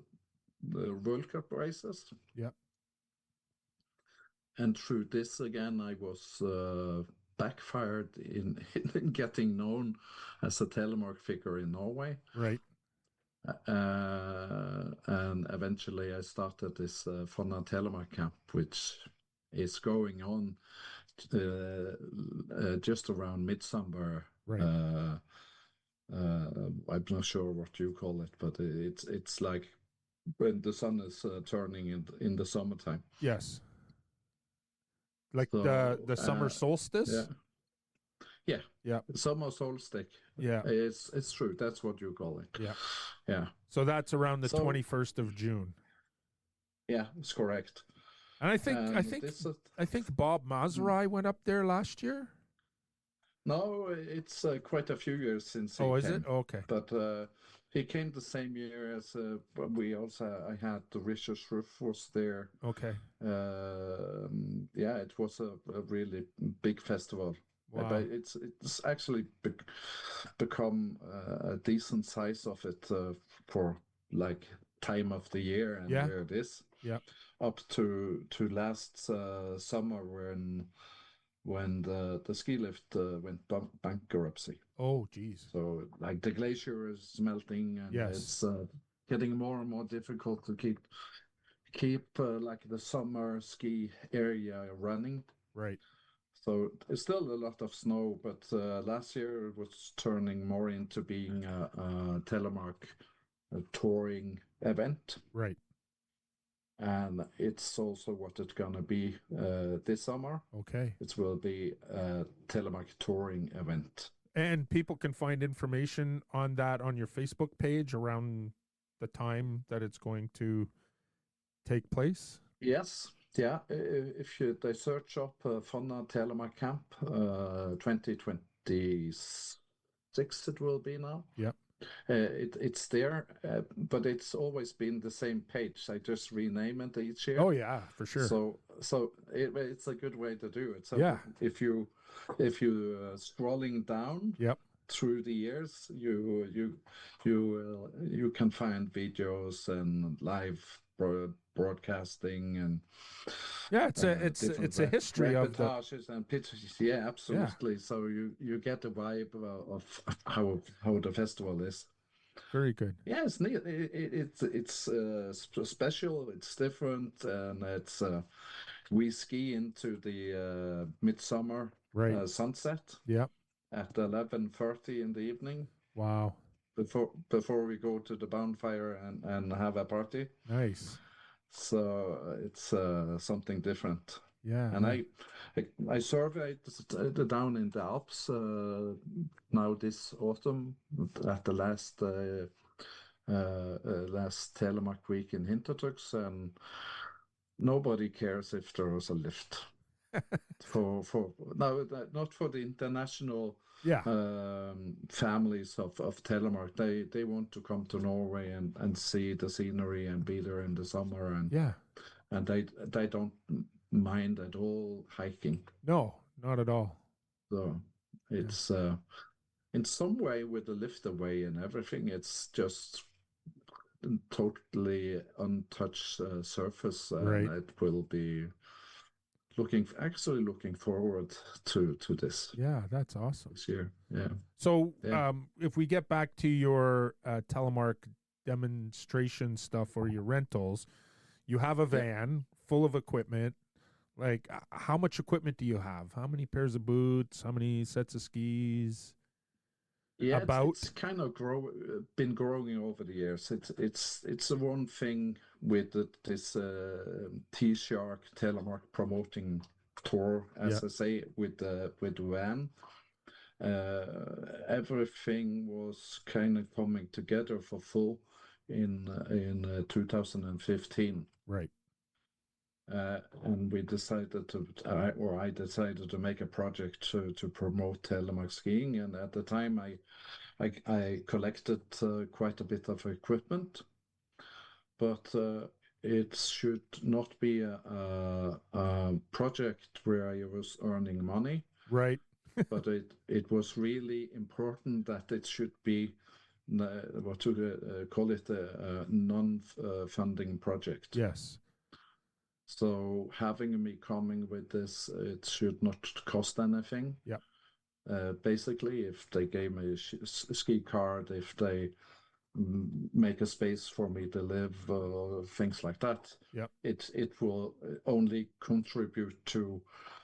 the World Cup races. Yep. And through this again, I was backfired in getting known as a Telemark figure in Norway. Right. And eventually I started this Fonna Telemark camp, which is going on just around midsummer. Right. I'm not sure what you call it, but it's like when the sun is turning in the summertime. Yes. Like So, the summer solstice? Yeah. Yeah. Yeah. Summer solstice. Yeah. It's true. That's what you call it. Yeah. Yeah. So that's around the 21st of June. Yeah, it's correct. And I think Bob Mazerai went up there last year. No, it's quite a few years since he came. Is it? Okay. But he came the same year as I had the Richard Schruff was there. Okay. Yeah, it was a really big festival. Wow. But it's actually become a decent size of it for like time of the year and where it is. Yep. up to last summer when the ski lift went bankruptcy. Oh, geez. So like the glacier is melting, and Yes. it's getting more and more difficult to keep like the summer ski area running. Right. So it's still a lot of snow, but last year it was turning more into being a Telemark touring event. Right. And it's also what it's gonna be this summer. Okay. It will be a Telemark touring event. And people can find information on that on your Facebook page around the time that it's going to take place. Yes, yeah. If they search up Fonna Telemark Camp 2026, it will be now. Yep. It's there, but it's always been the same page. I just rename it each year. Oh yeah, for sure. So it's a good way to do it. So Yeah. if you scrolling down Yep. through the years, you can find videos and live broadcasting and Yeah, it's a history of the reportages and pictures. Yeah, absolutely. So you get the vibe of how the festival is. very good. Yeah, it's neat. It's special. It's different, and it's we ski into the midsummer Right. sunset Yep. at 11:30 in the evening Wow. before we go to the bonfire and have a party. Nice. So it's something different. Yeah. And Yeah. I surveyed down in the Alps now this autumn at the last last Telemark week in Hintertux, and nobody cares if there was a lift for no, not for the international Yeah. families of Telemark. They want to come to Norway and see the scenery and be there in the summer, Yeah. and they don't mind at all hiking. No, not at all. So it's in some way with the lift away and everything, it's just totally untouched surface, and Right. it will be looking forward to this Yeah, that's awesome. this year. Yeah. So, Yeah. if we get back to your Telemark demonstration stuff or your rentals, you have a van full of equipment. Like, how much equipment do you have? How many pairs of boots? How many sets of skis? Yeah, About? it's kind of been growing over the years. It's the one thing with this T-Shark Telemark promoting tour, as Yeah. I say, with van. Everything was kind of coming together for full in 2015. Right. And we decided I decided to make a project to promote telemark skiing. And at the time, I collected quite a bit of equipment, but it should not be a project where I was earning money. Right. But it was really important that it should be what to call it a non-funding project. Yes. So having me coming with this, it should not cost anything. Yeah. Basically, if they gave me a ski card, if they make a space for me to live, things like that, Yeah. it will only contribute to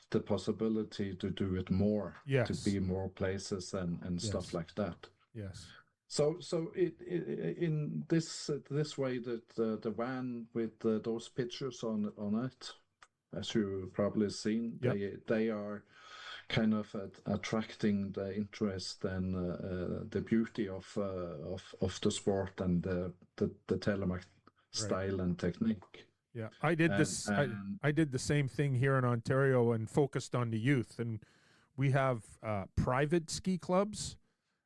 the possibility to do it more, Yes. to be more places and stuff like that. Yes. So it in this way that the van with those pictures on it, as you've probably seen, they are kind of attracting the interest and the beauty of the sport and the telemark style and technique. Yeah, I did this. I did the same thing here in Ontario and focused on the youth. And we have private ski clubs,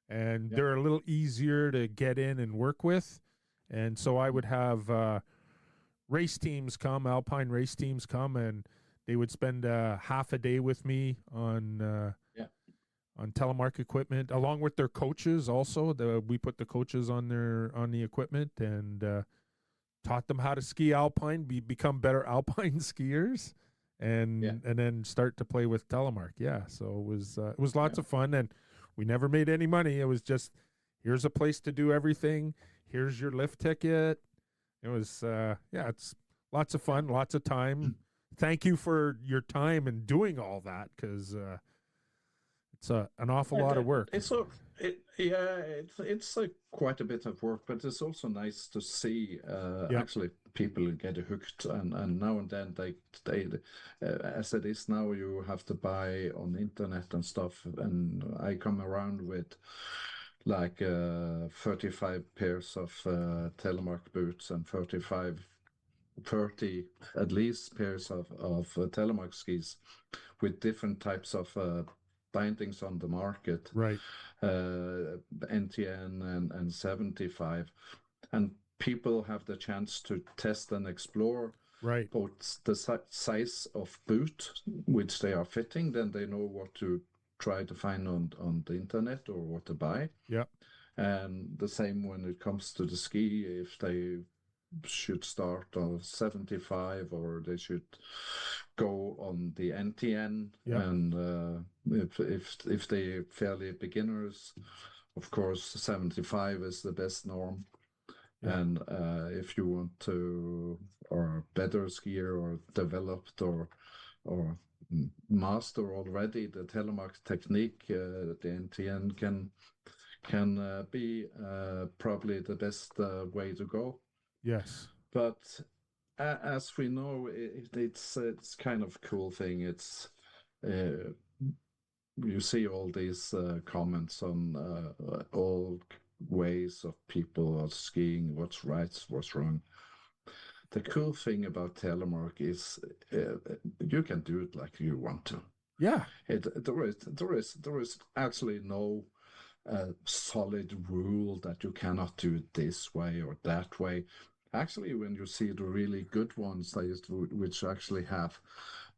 and they're a little easier to get in and work with. And so I would have race teams come, alpine race teams come, and they would spend half a day with me on telemark equipment, along with their coaches. Also, we put the coaches on the equipment, and taught them how to ski alpine, become better alpine skiers, Yeah, and then start to play with Telemark. Yeah, so it was yeah, lots of fun, and we never made any money. It was just, here's a place to do everything. Here's your lift ticket. It was yeah, it's lots of yeah. fun, lots of time. Thank you for your time and doing all that, because it's an awful lot of work. It's so yeah, it's like quite a bit of work, but it's also nice to see Yep. actually people get hooked, and now and then they as it is now, you have to buy on the internet and stuff, and I come around with like 35 pairs of Telemark boots and 30 at least pairs of Telemark skis with different types of bindings on the market, Right. NTN and 75. And people have the chance to test and explore Right. both the size of boot which they are fitting, then they know what to try to find on the internet or what to buy. Yep. And the same when it comes to the ski, if they should start on 75 or they should go on the NTN. Yep. And if they fairly beginners, of course 75 is the best norm. Yep. And if you want to, or better skier or developed or master already the telemark technique, the NTN can be probably the best way to go. Yes. But as we know, it's kind of a cool thing. It's you see all these comments on all ways of people are skiing, what's right, what's wrong. The cool thing about Telemark is you can do it like you want to. Yeah. There is actually no solid rule that you cannot do it this way or that way. Actually, when you see the really good ones, which actually have,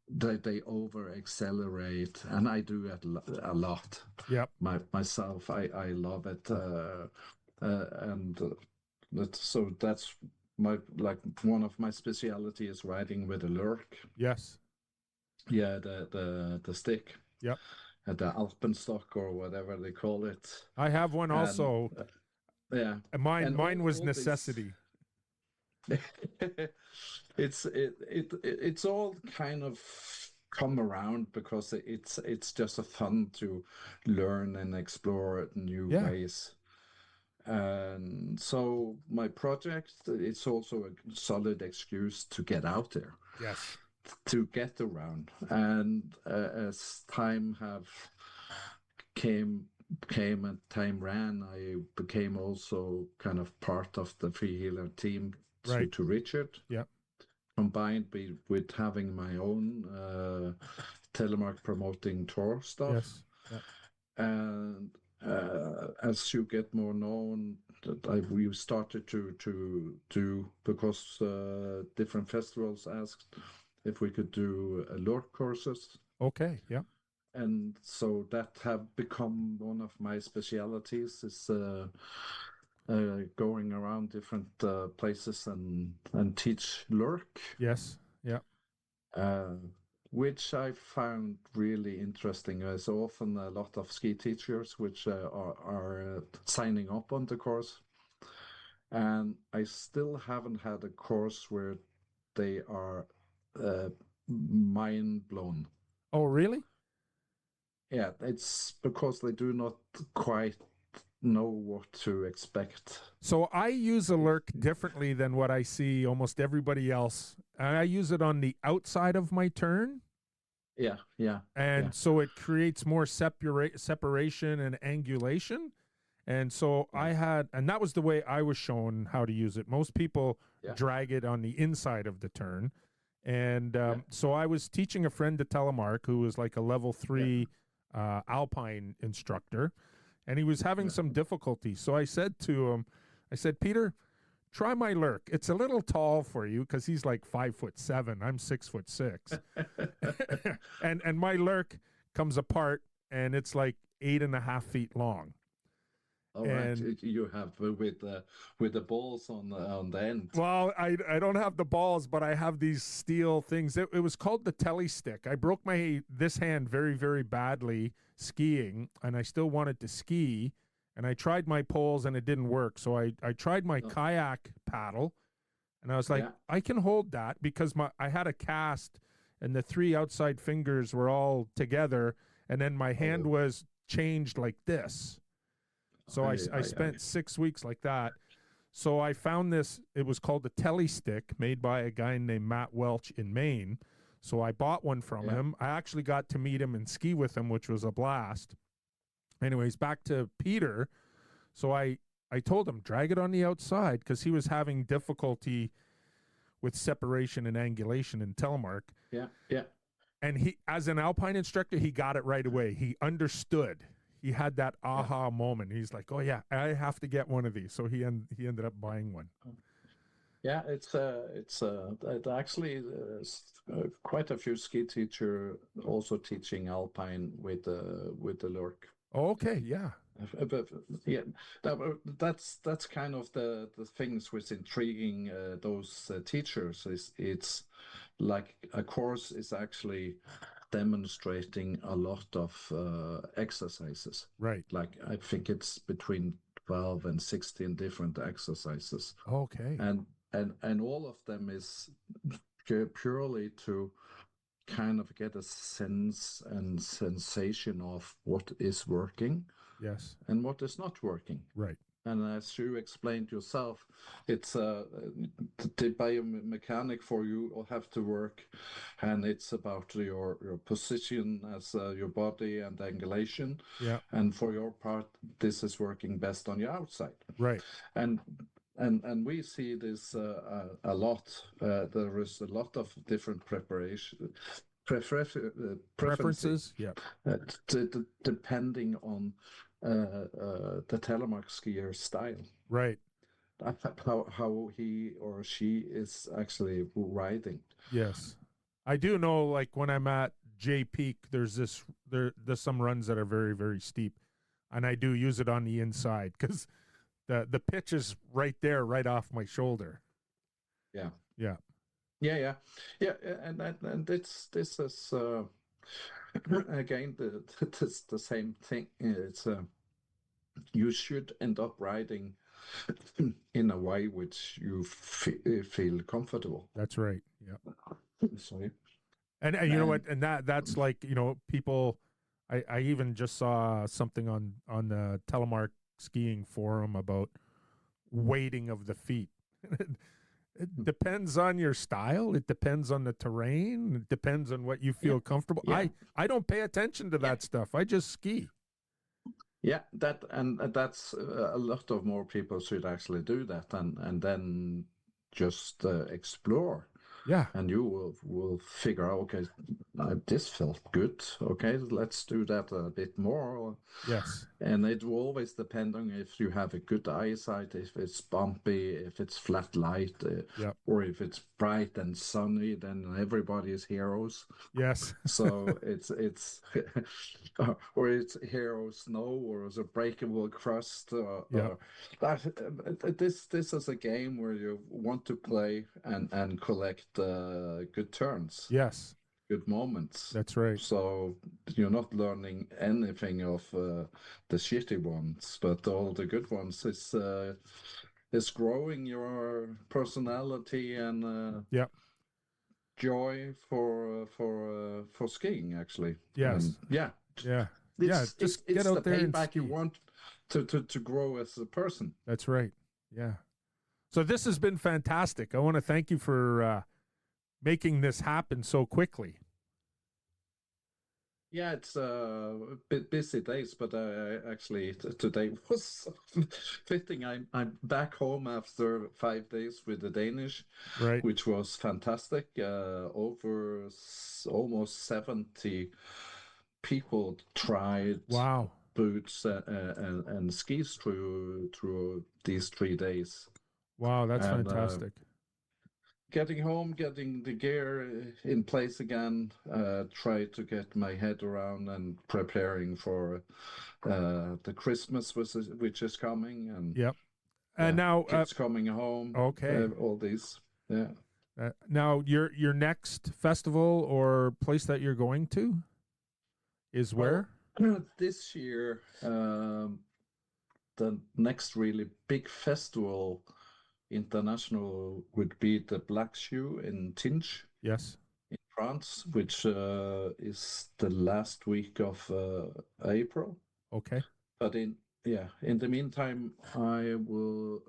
they over accelerate, and I do it a lot. Yep. Myself, I love it, and so that's my one of my specialty is riding with a lurk. Yes. Yeah, the stick. Yep. The alpenstock or whatever they call it. I have one And also. yeah, Mine and mine was all necessity. It's all kind of come around because it's just a fun to learn and explore new ways. And so my project, it's also a solid excuse to get out there. Yes. To get around. And as time came and time ran, I became also kind of part of the Freehealer team to Richard. Yep. Combined with having my own Telemark promoting tour stuff. Yes. Yep. And as you get more known, we started to do, because different festivals asked if we could do lure courses. Okay. Yeah. And so that have become one of my specialities, is going around different places and teach lurk. Yes. Yeah. Which I found really interesting. There's often a lot of ski teachers which are signing up on the course. And I still haven't had a course where they are mind blown. Oh, really? Yeah, it's because they do not quite know what to expect. So I use a lurk differently than what I see almost everybody else. And I use it on the outside of my turn. Yeah. And so it creates more separation and angulation. And so and that was the way I was shown how to use it. Most people drag it on the inside of the turn. And so I was teaching a friend to Telemark who was like a level 3 alpine instructor, and he was having some difficulty. So I said to him, Peter, try my lurk. It's a little tall for you because he's like 5'7". I'm 6'6". and my lurk comes apart and it's like 8.5 feet long. All right, And you have with the balls on the end. well, I don't have the balls, but I have these steel things. It was called the telly stick. I broke this hand very, very badly skiing, and I still wanted to ski. And I tried my poles, and it didn't work. So I tried my Oh, kayak paddle, and I was like, yeah. I can hold that because I had a cast, and the three outside fingers were all together, and then my hand Oh, was changed like this. So I I. spent 6 weeks like that. So I found this, it was called the Telly Stick, made by a guy named Matt Welch in Maine. So I bought one from Yeah, him. I actually got to meet him and ski with him, which was a blast. Anyways, back to Peter. So I told him, drag it on the outside because he was having difficulty with separation and angulation in Telemark. yeah, yeah, And he, as an alpine instructor, he got it right away. He understood. He had that yeah. aha moment. He's like, "Oh yeah, I have to get one of these." So he ended up buying one. Yeah, it actually quite a few ski teacher also teaching alpine with the lurk. Oh, okay, yeah, But yeah, that's kind of the things which intriguing those teachers is it's like a course is actually demonstrating a lot of exercises. right. Like I think it's between 12 and 16 different exercises, Okay, and and all of them is purely to kind of get a sense and sensation of what is working yes, and what is not working. right, And as you explained yourself, it's the biomechanic for you will have to work, and it's about your position as your body and angulation. yeah, And for your part, this is working best on your outside. right. And and we see this a lot. There is a lot of different preferences Preferences, yeah, depending on the telemark skier style, right, how he or she is actually riding. yes. I do know, like when I'm at J Peak, there's some runs that are very very steep, and I do use it on the inside because the pitch is right there, right off my shoulder. Yeah, Yeah, yeah, yeah, and this is again the same thing. It's you should end up riding in a way which you feel comfortable. that's right. Yeah. Sorry. And you know And what? And that's like, people. I even just saw something on the Telemark skiing forum about weighting of the feet. It depends on your style. It depends on the terrain. It depends on what you yeah, feel comfortable. yeah, I don't pay attention to yeah, that stuff. I just ski. yeah. That and that's a lot of more people should actually do that and then just explore. Yeah. And you will figure out, okay, this felt good. Okay, let's do that a bit more. Yes. And it will always depend on if you have a good eyesight, if it's bumpy, if it's flat light, Yep. or if it's bright and sunny, then everybody is heroes. Yes. So it's or it's hero snow or it's a breakable crust. Yep. This is a game where you want to play and collect good turns, Yes. good moments. That's right. So you're not learning anything of the shitty ones, but all the good ones is growing your personality and Yep. joy for skiing actually. And Yes. yeah, Yeah. Yeah. Just get it's the out there and payback you ski. want to grow as a person. That's right. Yeah. So this has been fantastic. I want to thank you for making this happen so quickly. Yeah, it's a bit busy days, but actually today was fitting. I'm back home after 5 days with the Danish, Right. which was fantastic. Over almost 70 people tried Wow. boots and skis through these 3 days, Wow. That's and fantastic. getting home, getting the gear in place again, try to get my head around and preparing for the Christmas which is coming, and Yep. And yeah, now, kids coming home, okay. all these, yeah. Now, your next festival or place that you're going to is where? Well, this year, the next really big festival international would be the Black Shoe in Tinge Yes. in France, which is the last week of April. Okay. But in the meantime, I will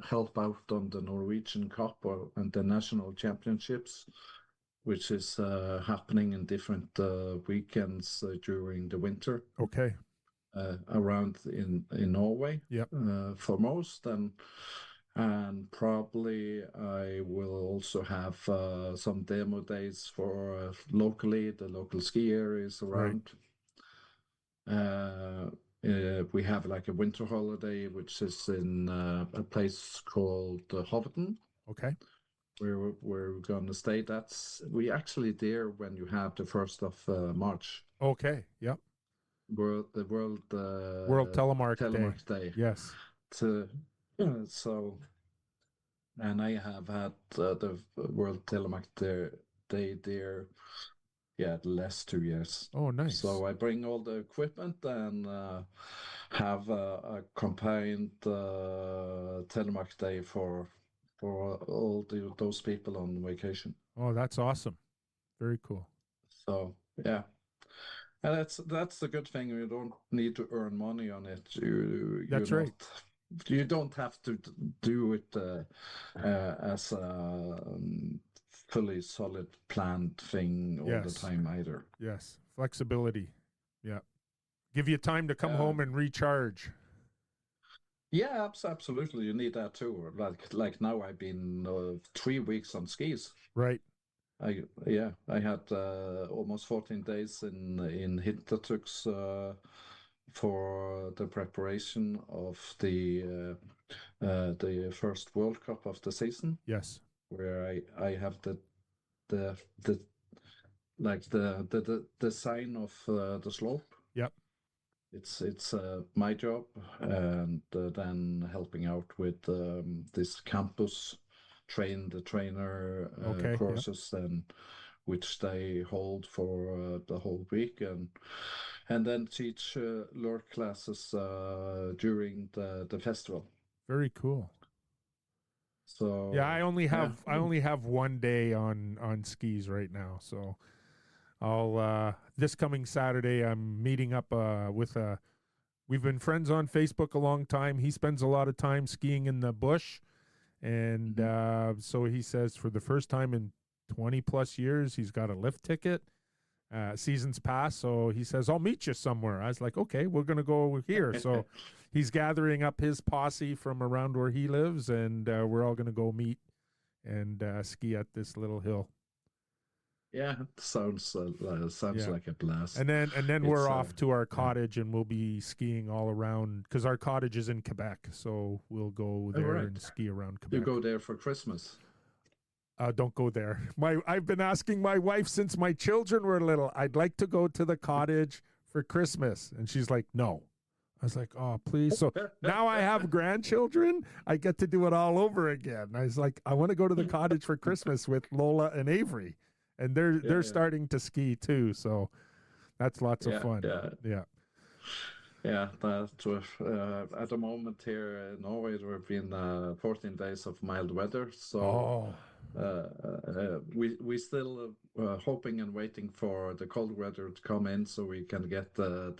help out on the Norwegian Cup and the national championships, which is happening in different weekends during the winter. Okay. Around in Norway. Yep. For most, and probably I will also have some demo days for locally the local ski areas around. We have like a winter holiday, which is in a place called Hovden. Okay. Where we're going to stay. We actually there when you have the 1st of March. Okay. Yep. World Telemark Day. Yes. So, and I have had the World Telemark Day there, the last 2 years. Oh, nice. So I bring all the equipment and have a combined Telemark Day for all those people on vacation. Oh, that's awesome. Very cool. So yeah. And that's the good thing. You don't need to earn money on it. That's right. You don't have to do it as a fully solid planned thing all the time either. Yes, flexibility. Yeah, give you time to come home and recharge. Yeah, absolutely. You need that too. Like now, I've been 3 weeks on skis. Right. I had almost 14 days in Hintertux for the preparation of the first World Cup of the season. Yes, where I have the sign of the slope. Yep. It's my job, and then helping out with this campus trainer courses, yep. and which they hold for the whole week, and then teach lure classes during the festival. Very cool. So yeah, I only have 1 day on skis right now. So I'll this coming Saturday I'm meeting up with we've been friends on Facebook a long time. He spends a lot of time skiing in the bush, and so he says for the first time in 20 plus years he's got a lift ticket. Seasons pass, so he says, I'll meet you somewhere. I was like, okay, we're going to go here. So he's gathering up his posse from around where he lives, and we're all going to go meet and ski at this little hill. Yeah, it sounds like a blast. And then we're off to our cottage, and we'll be skiing all around, because our cottage is in Quebec, so we'll go there and ski around Quebec. You go there for Christmas? Don't go there. I've been asking my wife since my children were little, I'd like to go to the cottage for Christmas. And she's like, no. I was like, oh, please. So now I have grandchildren. I get to do it all over again. I was like, I want to go to the cottage for Christmas with Lola and Avery. And they're starting to ski too. So that's lots of fun. Yeah, that at the moment here in Norway, there have been 14 days of mild weather. So we still hoping and waiting for the cold weather to come in, so we can get the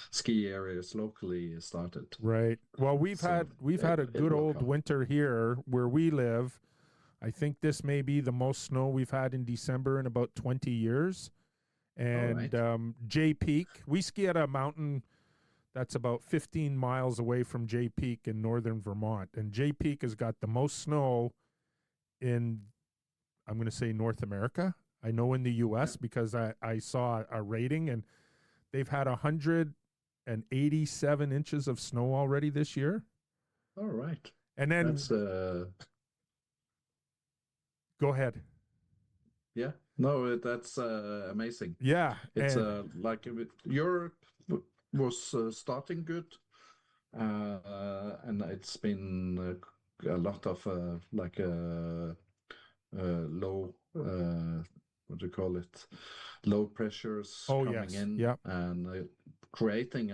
ski areas locally started. Right. Well, we've had a good old winter here where we live. I think this may be the most snow we've had in December in about 20 years. And Jay Peak, we ski at a mountain that's about 15 miles away from Jay Peak in northern Vermont. And Jay Peak has got the most snow in, I'm going to say, North America. I know in the U.S. because I saw a rating, and they've had 187 inches of snow already this year. All right. And then that's Go ahead. Yeah, no, that's amazing. Yeah, It's and like Europe was starting good, and it's been a lot of low what do you call it, low pressures oh coming yes, in yep, and creating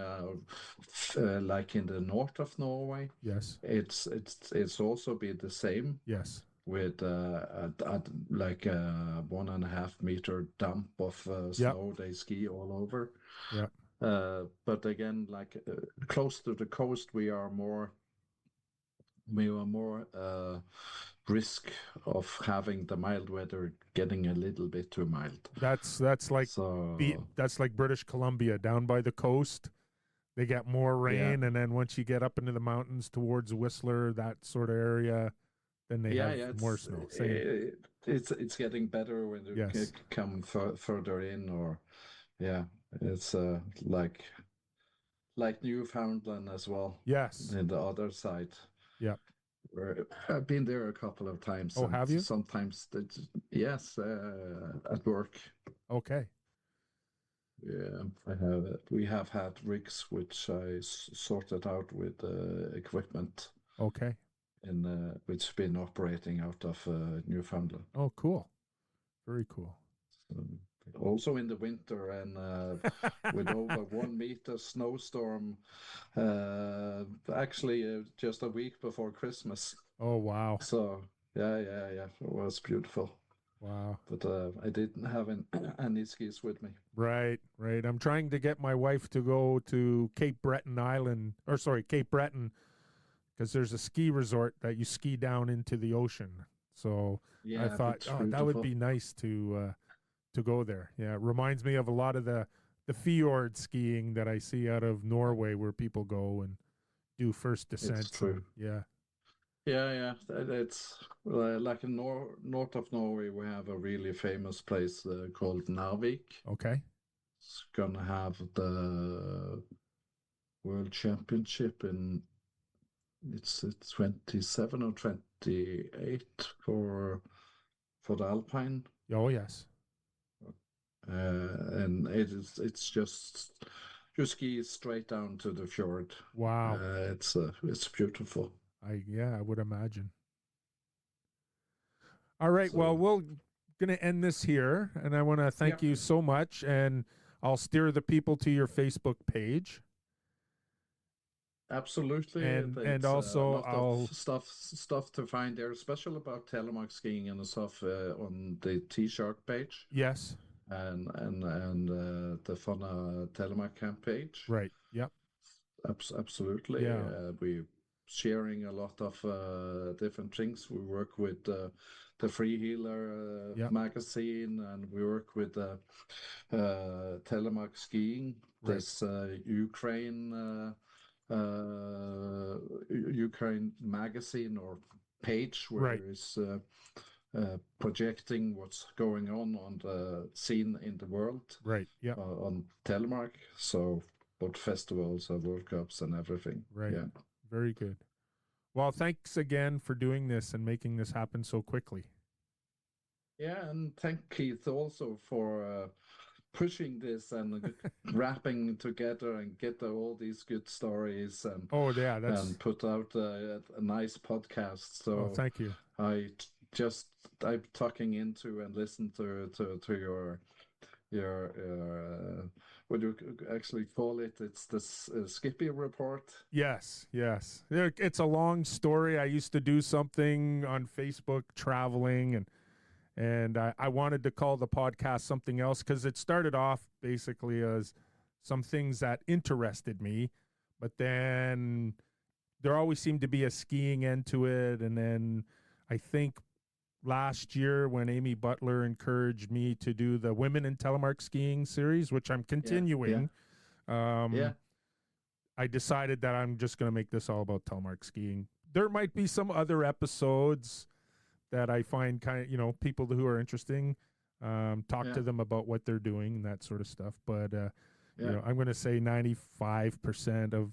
like in the north of Norway. yes, It's also been the same yes, with like a 1.5 meter dump of yep, snow they ski all over. yep. But again, like close to the coast, we are more risk of having the mild weather getting a little bit too mild. That's like So that's like British Columbia down by the coast. They get more yeah, rain, and then once you get up into the mountains towards Whistler, that sort of area, then they yeah, have yeah. more It's snow. Same. it's getting better when you Yes. come further in, or yeah, it's like Newfoundland as well, Yes. in the other side. Yep. Where I've been there a couple of times, Oh, and have you? sometimes yes, at work. Okay. Yeah, I have it. We have had rigs which I sorted out with equipment Okay. in which been operating out of Newfoundland. Oh, cool. Very cool. Um, Also in the winter, and with over 1 meter snowstorm, actually just a week before Christmas. Oh, wow. So yeah, it was beautiful. Wow. But I didn't have any skis with me. Right, right. I'm trying to get my wife to go to Cape Breton Island, or sorry, Cape Breton, because there's a ski resort that you ski down into the ocean. So I Yeah, thought, it's oh, that would beautiful. be nice to go there. Yeah, it reminds me of a lot of the fjord skiing that I see out of Norway, where people go and do first It's descents, and true. yeah. Yeah. It's like in north of Norway, we have a really famous place called Narvik. Okay. It's gonna have the World Championship in it's 27 or 28 for the Alpine, Oh yes. and it's just you ski straight down to the fjord. Wow. It's beautiful. I would imagine. All right. Well, So we're going to end this here. And I want to yeah, thank you so much. And I'll steer the people to your Facebook page. absolutely. And It's a also, lot of I'll, stuff to find there, especially about telemark skiing and stuff on the T-Shark page yes. and the Fana Telemark camp page. Right. Yep. Absolutely. Yeah. We're sharing a lot of different things. We work with the Free Healer Yep. magazine, and we work with Telemark Skiing, Right. this Ukraine magazine or page where Right. it's projecting what's going on the scene in the world Right. Yep. on Telemark. So both festivals, World Cups, and everything. Right. Yeah. Very good. Well, thanks again for doing this and making this happen so quickly. Yeah, and thank Keith also for pushing this and wrapping together and get all these good stories Oh, yeah. and put out a nice podcast. Oh, So thank you. I'm talking into and listen to your what do you actually call it? It's this Skippy report. Yes, yes. It's a long story. I used to do something on Facebook traveling, and I wanted to call the podcast something else because it started off basically as some things that interested me, but then there always seemed to be a skiing end to it. And then I think last year when Amy Butler encouraged me to do the Women in Telemark Skiing series, which I'm Yeah, continuing, yeah. I decided that I'm just going to make this all about telemark skiing. There might be some other episodes that I find kind of, people who are interesting, talk Yeah, to them about what they're doing and that sort of stuff. But, yeah. I'm going to say 95% of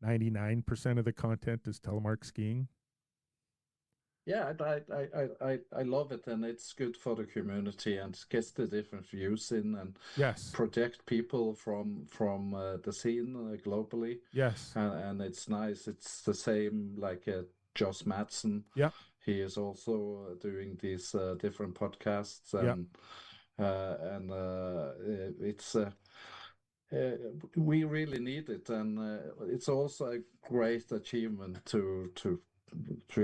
99% of the content is telemark skiing. Yeah, I love it, and it's good for the community and gets the different views in and Yes. project people from the scene globally, Yes. and it's nice. It's the same like Josh Madsen. Yeah. He is also doing these different podcasts, Yeah. and it's we really need it, and it's also a great achievement to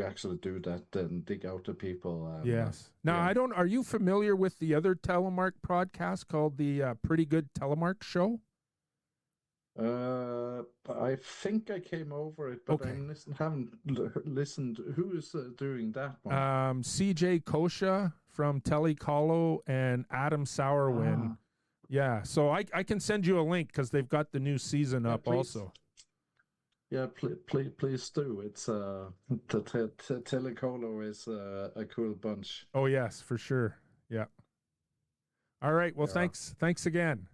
actually do that and dig out the people. And Yes. Now, yeah, are you familiar with the other Telemark podcast called the Pretty Good Telemark Show? I think I came over it, but Okay. haven't listened. Who is doing that one? CJ Kosha from Telecolo and Adam Sourwin. Ah, Yeah. So I can send you a link because they've got the new season yeah, up please. also. Yeah, please do. It's Telecolo is a cool bunch. Oh, yes, for sure. Yeah. All right. Well, Yeah. Thanks again.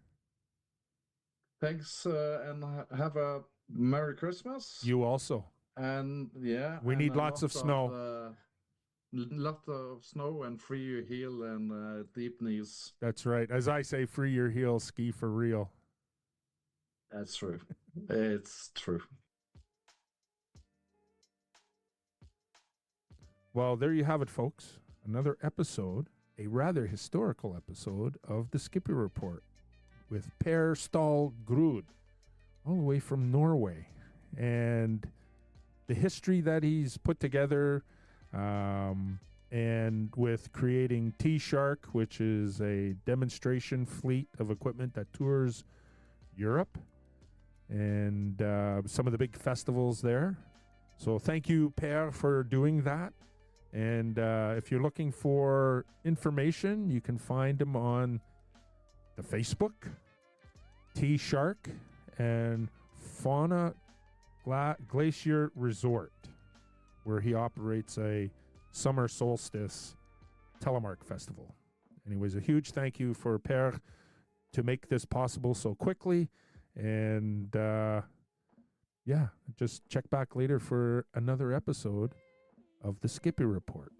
Thanks, and have a Merry Christmas. You also. And yeah, We and need lots of snow. Lot of snow and free your heel and deep knees. That's right. As I say, free your heels, ski for real. That's true. It's true. Well, there you have it, folks. Another episode, a rather historical episode of the Skippy Report with Per Stahl Grude, all the way from Norway. And the history that he's put together, and with creating T-Shark, which is a demonstration fleet of equipment that tours Europe and some of the big festivals there. So thank you, Per, for doing that. And if you're looking for information, you can find him on the Facebook, T-Shark, and Fauna Glacier Resort, where he operates a summer solstice telemark festival. Anyways, a huge thank you for Per to make this possible so quickly. And just check back later for another episode of the Skippy Report.